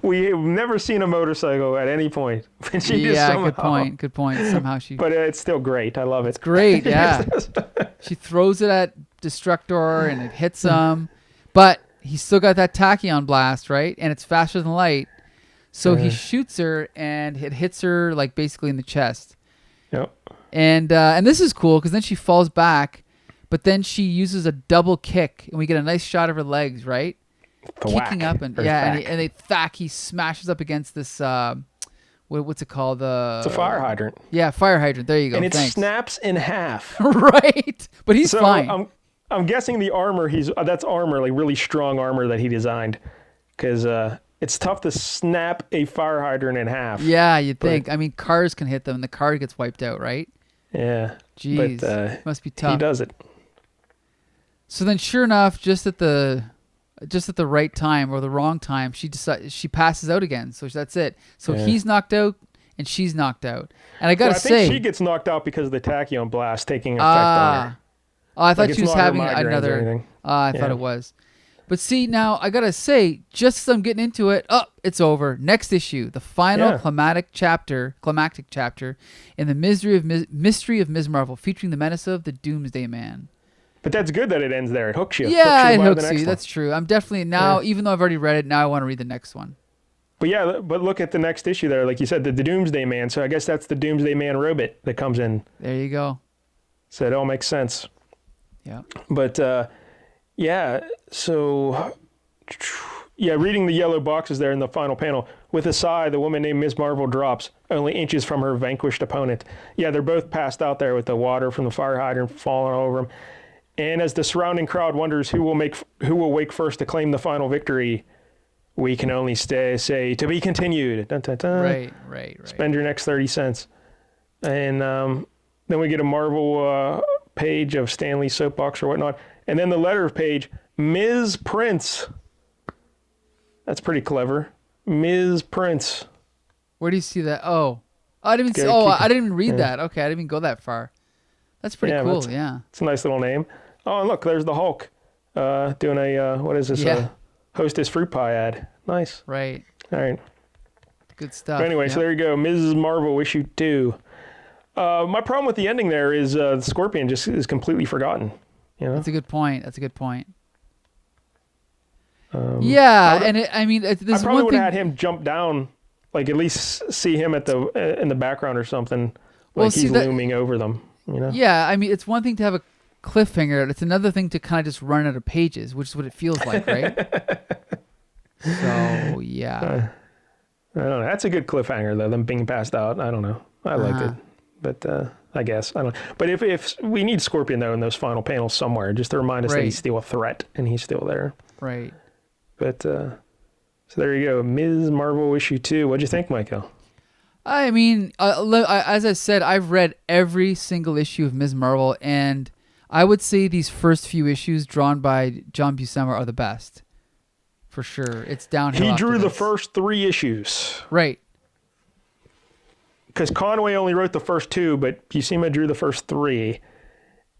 We've never seen a motorcycle at any point. Good point. Somehow she. But it's still great. I love it. It's great. Yeah. She throws it at Destructor and it hits him, but he's still got that tachyon blast, right? And it's faster than light, so he shoots her and it hits her basically in the chest. Yep. And this is cool because then she falls back, but then she uses a double kick and we get a nice shot of her legs, right? Kicking up and he smashes up against this what what's it called? It's a fire hydrant. Yeah, fire hydrant. There you go. And it Thanks. snaps in half. Right, but he's fine. I'm guessing the armor that's armor, like really strong armor that he designed, because it's tough to snap a fire hydrant in half. Yeah, you'd think. I mean, cars can hit them, and the car gets wiped out, right? Yeah. Jeez, but, must be tough. He does it. So then, sure enough, just at the right time or the wrong time, she passes out again. So that's it. So he's knocked out and she's knocked out. And I gotta say, I think she gets knocked out because of the tachyon blast taking effect on her. Oh, I thought she was having another. I thought it was. But see, now I gotta say, just as I'm getting into it, it's over. Next issue, the final climactic chapter in the mystery of Ms. Marvel, featuring the menace of the Doomsday Man. But that's good that it ends there. It hooks you. Yeah, it hooks you. That's true. I'm definitely now, even though I've already read it, now I want to read the next one. But look at the next issue there. Like you said, the Doomsday Man. So I guess that's the Doomsday Man robot that comes in. There you go. So it all makes sense. Yeah. But so reading the yellow boxes there in the final panel. With a sigh, the woman named Ms. Marvel drops, only inches from her vanquished opponent. Yeah, they're both passed out there with the water from the fire hydrant falling all over them. And as the surrounding crowd wonders who will wake first to claim the final victory, we can only say to be continued. Dun, dun, dun. Right. Spend your next 30 cents. And then we get a Marvel page of Stanley's soapbox or whatnot. And then the letter page, Ms. Prince. That's pretty clever. Ms. Prince. Where do you see that? I didn't even read that. Okay, I didn't even go that far. That's pretty cool. It's a nice little name. Oh, and look, there's the Hulk doing a, what is this? Yeah. Hostess fruit pie ad. Nice. Right. All right. Good stuff. But anyway, so there you go. Mrs. Marvel issue 2. My problem with the ending there is the Scorpion just is completely forgotten. You know? That's a good point. I probably would have had him jump down, like at least see him in the background or something, like he's looming over them. You know? Yeah, I mean, it's one thing to have a cliffhanger. It's another thing to kind of just run out of pages, which is what it feels like, right? So, yeah. I don't know. That's a good cliffhanger, though, them being passed out. I don't know. I liked it. But I guess. I don't know. But if we need Scorpion, though, in those final panels somewhere, just to remind us that he's still a threat and he's still there. Right. But, so there you go. Ms. Marvel issue 2. What'd you think, Mike-DELL? I mean, as I said, I've read every single issue of Ms. Marvel, and I would say these first few issues drawn by John Buscema are the best. For sure. It's downhill. He drew the first 3 issues. Right. Because Conway only wrote the first 2, but Buscema drew the first 3.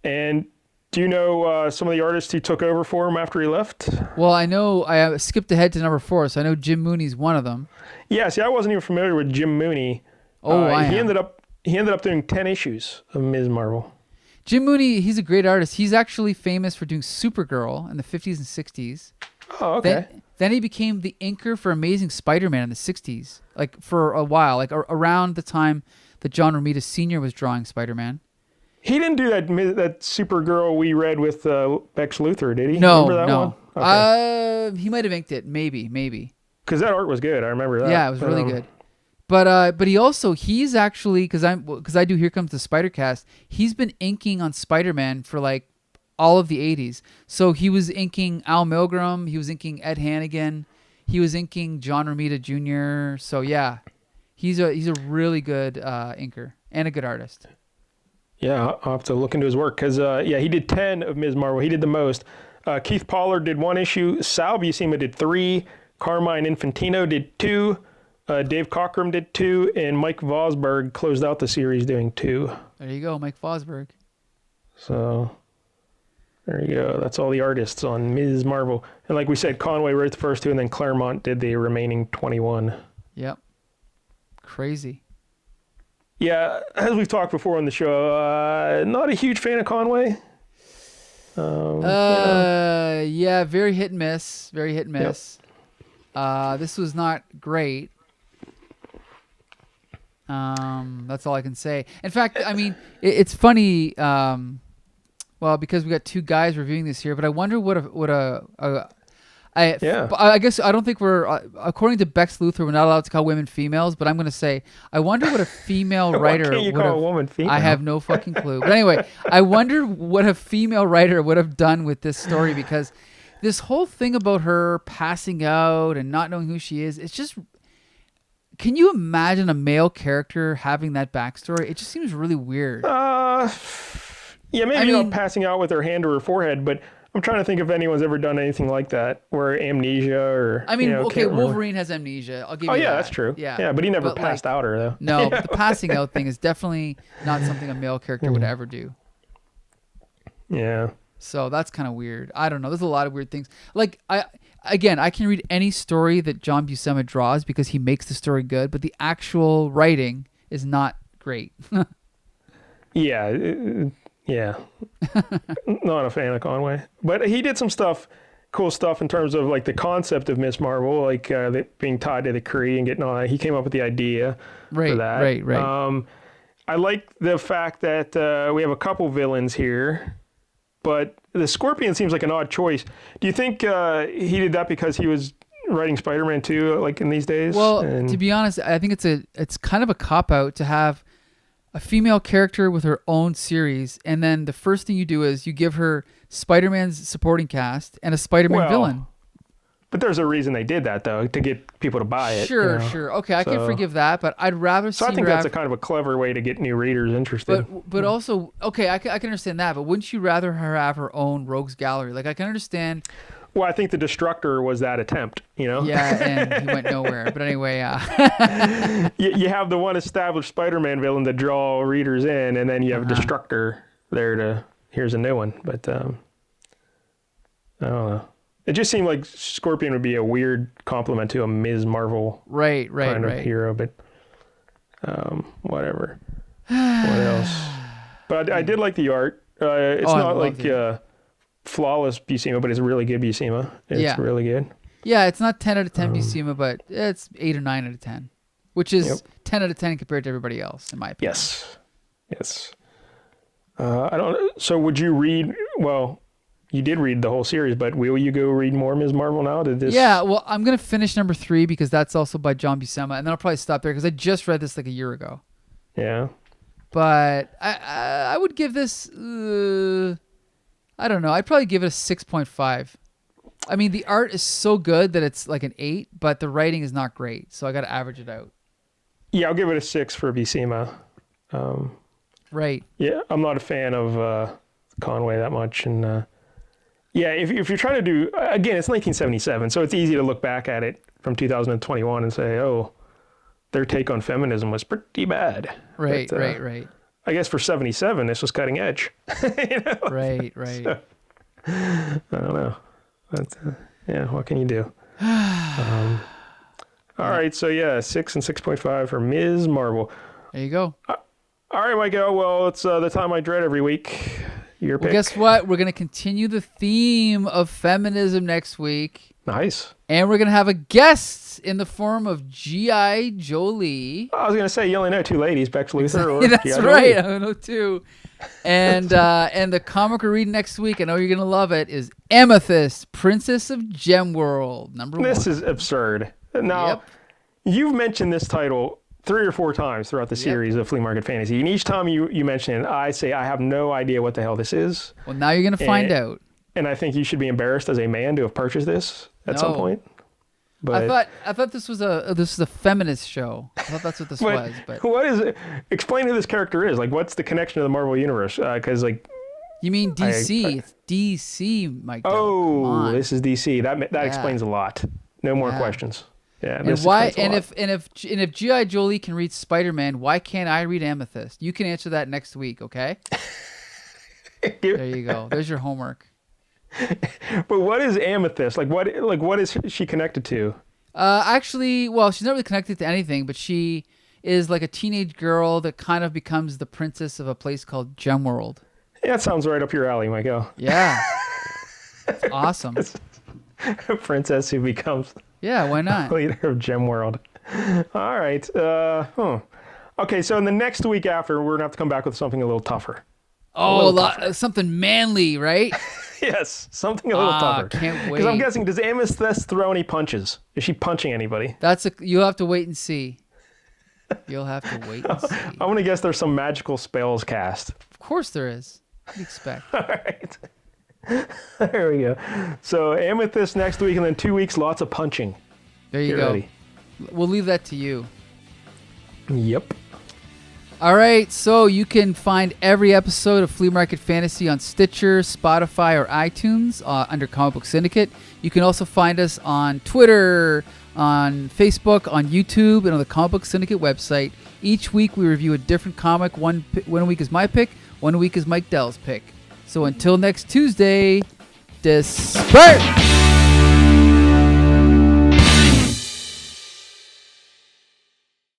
And do you know some of the artists who took over for him after he left? Well, I know I skipped ahead to number 4, so I know Jim Mooney's one of them. Yeah, see, I wasn't even familiar with Jim Mooney. He ended up doing 10 issues of Ms. Marvel. Jim Mooney, he's a great artist. He's actually famous for doing Supergirl in the 50s and 60s. Oh, okay. Then he became the inker for Amazing Spider-Man in the 60s, like for a while, like around the time that John Romita Sr. was drawing Spider-Man. He didn't do that Supergirl we read with Lex Luthor, did he? No, remember that one? Okay. He might have inked it, maybe. Because that art was good. I remember that. Yeah, it was really good. But he's actually, because I do Here Comes the Spider-Cast, he's been inking on Spider-Man for like all of the 80s. So he was inking Al Milgrom, he was inking Ed Hannigan, he was inking John Romita Jr. So yeah, he's a really good inker and a good artist. Yeah, I'll have to look into his work because he did 10 of Ms. Marvel. He did the most. Keith Pollard did 1 issue. Sal Buscema did 3. Carmine Infantino did 2. Dave Cockrum did 2, and Mike Vosberg closed out the series doing 2. There you go, Mike Vosberg. So there you go. That's all the artists on Ms. Marvel. And like we said, Conway wrote the first 2, and then Claremont did the remaining 21. Yep. Crazy. Yeah, as we've talked before on the show, not a huge fan of Conway. Yeah, very hit and miss. Yep. This was not great. That's all I can say. In fact, I mean, it's funny. Well, because we got 2 guys reviewing this here, but I wonder what I guess I don't think we're according to Bex Luthor, we're not allowed to call women females, but I'm going to say I wonder what a female writer Why can't you would call have. a woman female? I have no fucking clue. But anyway, I wonder what a female writer would have done with this story, because this whole thing about her passing out and not knowing who she is, it's just. Can you imagine a male character having that backstory? It just seems really weird. Yeah, maybe not passing out with her hand or her forehead, but I'm trying to think if anyone's ever done anything like that, where amnesia or. Okay, Wolverine has amnesia. I'll give you that. Oh yeah, that's true. Yeah, but he never passed out her though. No, but the passing out thing is definitely not something a male character would ever do. Yeah. So that's kind of weird. I don't know. There's a lot of weird things. Like I can read any story that John Buscema draws because he makes the story good, but the actual writing is not great. Yeah. Not a fan of Conway, but he did some cool stuff in terms of like the concept of Miss Marvel, like being tied to the Kree and getting all that. He came up with the idea for that. Right. I like the fact that we have a couple villains here. But the Scorpion seems like an odd choice. Do you think he did that because he was writing Spider-Man 2 like in these days? Well, to be honest, I think it's kind of a cop-out to have a female character with her own series, and then the first thing you do is you give her Spider-Man's supporting cast and a Spider-Man villain. But there's a reason they did that, though, to get people to buy it. Sure. Okay, I can forgive that, but I'd rather see. So I think that's a kind of a clever way to get new readers interested. But also, okay, I can understand that. But wouldn't you rather her have her own rogues gallery? Like, I can understand. Well, I think the Destructor was that attempt. Yeah, and he went nowhere. But anyway, you have the one established Spider-Man villain to draw readers in, and then you have a Destructor there to. Here's a new one, but I don't know. It just seemed like Scorpion would be a weird compliment to a Ms. Marvel kind of hero, but whatever. What else? But I did like the art. It's not like flawless Buscema, but it's really good Buscema. It's really good. Yeah, it's not 10 out of 10 Buscema, but it's 8 or 9 out of 10, which is 10 out of 10 compared to everybody else, in my opinion. Yes. I don't. So would you read? Well. You did read the whole series, but will you go read more Ms. Marvel now? Yeah, well, I'm going to finish number 3 because that's also by John Buscema, and then I'll probably stop there because I just read this like a year ago. Yeah. But I would give this, I don't know, I'd probably give it a 6.5. I mean, the art is so good that it's like an 8, but the writing is not great, so I got to average it out. Yeah, I'll give it a 6 for Buscema. Right. Yeah, I'm not a fan of Conway that much, and... Yeah, if you're trying to do, again, it's 1977, so it's easy to look back at it from 2021 and say, oh, their take on feminism was pretty bad. Right. I guess for 77, this was cutting edge. Right. So, I don't know. But, what can you do? All right, so 6 and 6.5 for Ms. Marvel. There you go. All right, Mike-El, well, it's the time I dread every week. Your pick. Well, guess what? We're going to continue the theme of feminism next week. Nice. And we're going to have a guest in the form of G.I. Jolie. I was going to say, you only know 2 ladies, Bex Luthor or That's G.I. right. Jolie. I know 2. And the comic we're reading next week, I know you're going to love it, is Amethyst, Princess of Gemworld, number 1. This is absurd. Now, you've mentioned this title 3 or 4 times throughout the series of Flea Market Fantasy. And each time you mention it, I say, I have no idea what the hell this is. Well, now you're going to find out. And I think you should be embarrassed as a man to have purchased this at some point. But I thought this was a feminist show. I thought that's what this was. But what is it? Explain who this character is. Like, what's the connection to the Marvel Universe? Because you mean DC? It's DC, Mike-DELL. Oh, this is DC. That explains a lot. No more questions. Yeah, and why? And if G.I. Jolie can read Spider-Man, why can't I read Amethyst? You can answer that next week, okay? There you go. There's your homework. But what is Amethyst? What is she connected to? Actually, well, she's not really connected to anything, but she is like a teenage girl that kind of becomes the princess of a place called Gemworld. Yeah, that sounds right up your alley, Mike-El. Yeah. It's awesome. A princess who becomes why not? Leader of Gemworld. All right. Okay, so in the next week after, we're going to have to come back with something a little tougher. Oh, something manly, right? Yes, something a little tougher. Can't wait. Because I'm guessing, does Amethyst throw any punches? Is she punching anybody? You'll have to wait and see. You'll have to wait and see. I'm going to guess there's some magical spells cast. Of course there is. What do you expect? All right. There we go. So Amethyst next week, and then 2 weeks, lots of punching. There you Get go. ready. We'll leave that to you. Yep. All right, so you can find every episode of Flea Market Fantasy on Stitcher, Spotify, or iTunes under Comic Book Syndicate. You can also find us on Twitter, on Facebook, on YouTube, and on the Comic Book Syndicate website. Each week we review a different comic. One week is my pick, 1 week is Mike-DELL's pick. So until next Tuesday, disperse!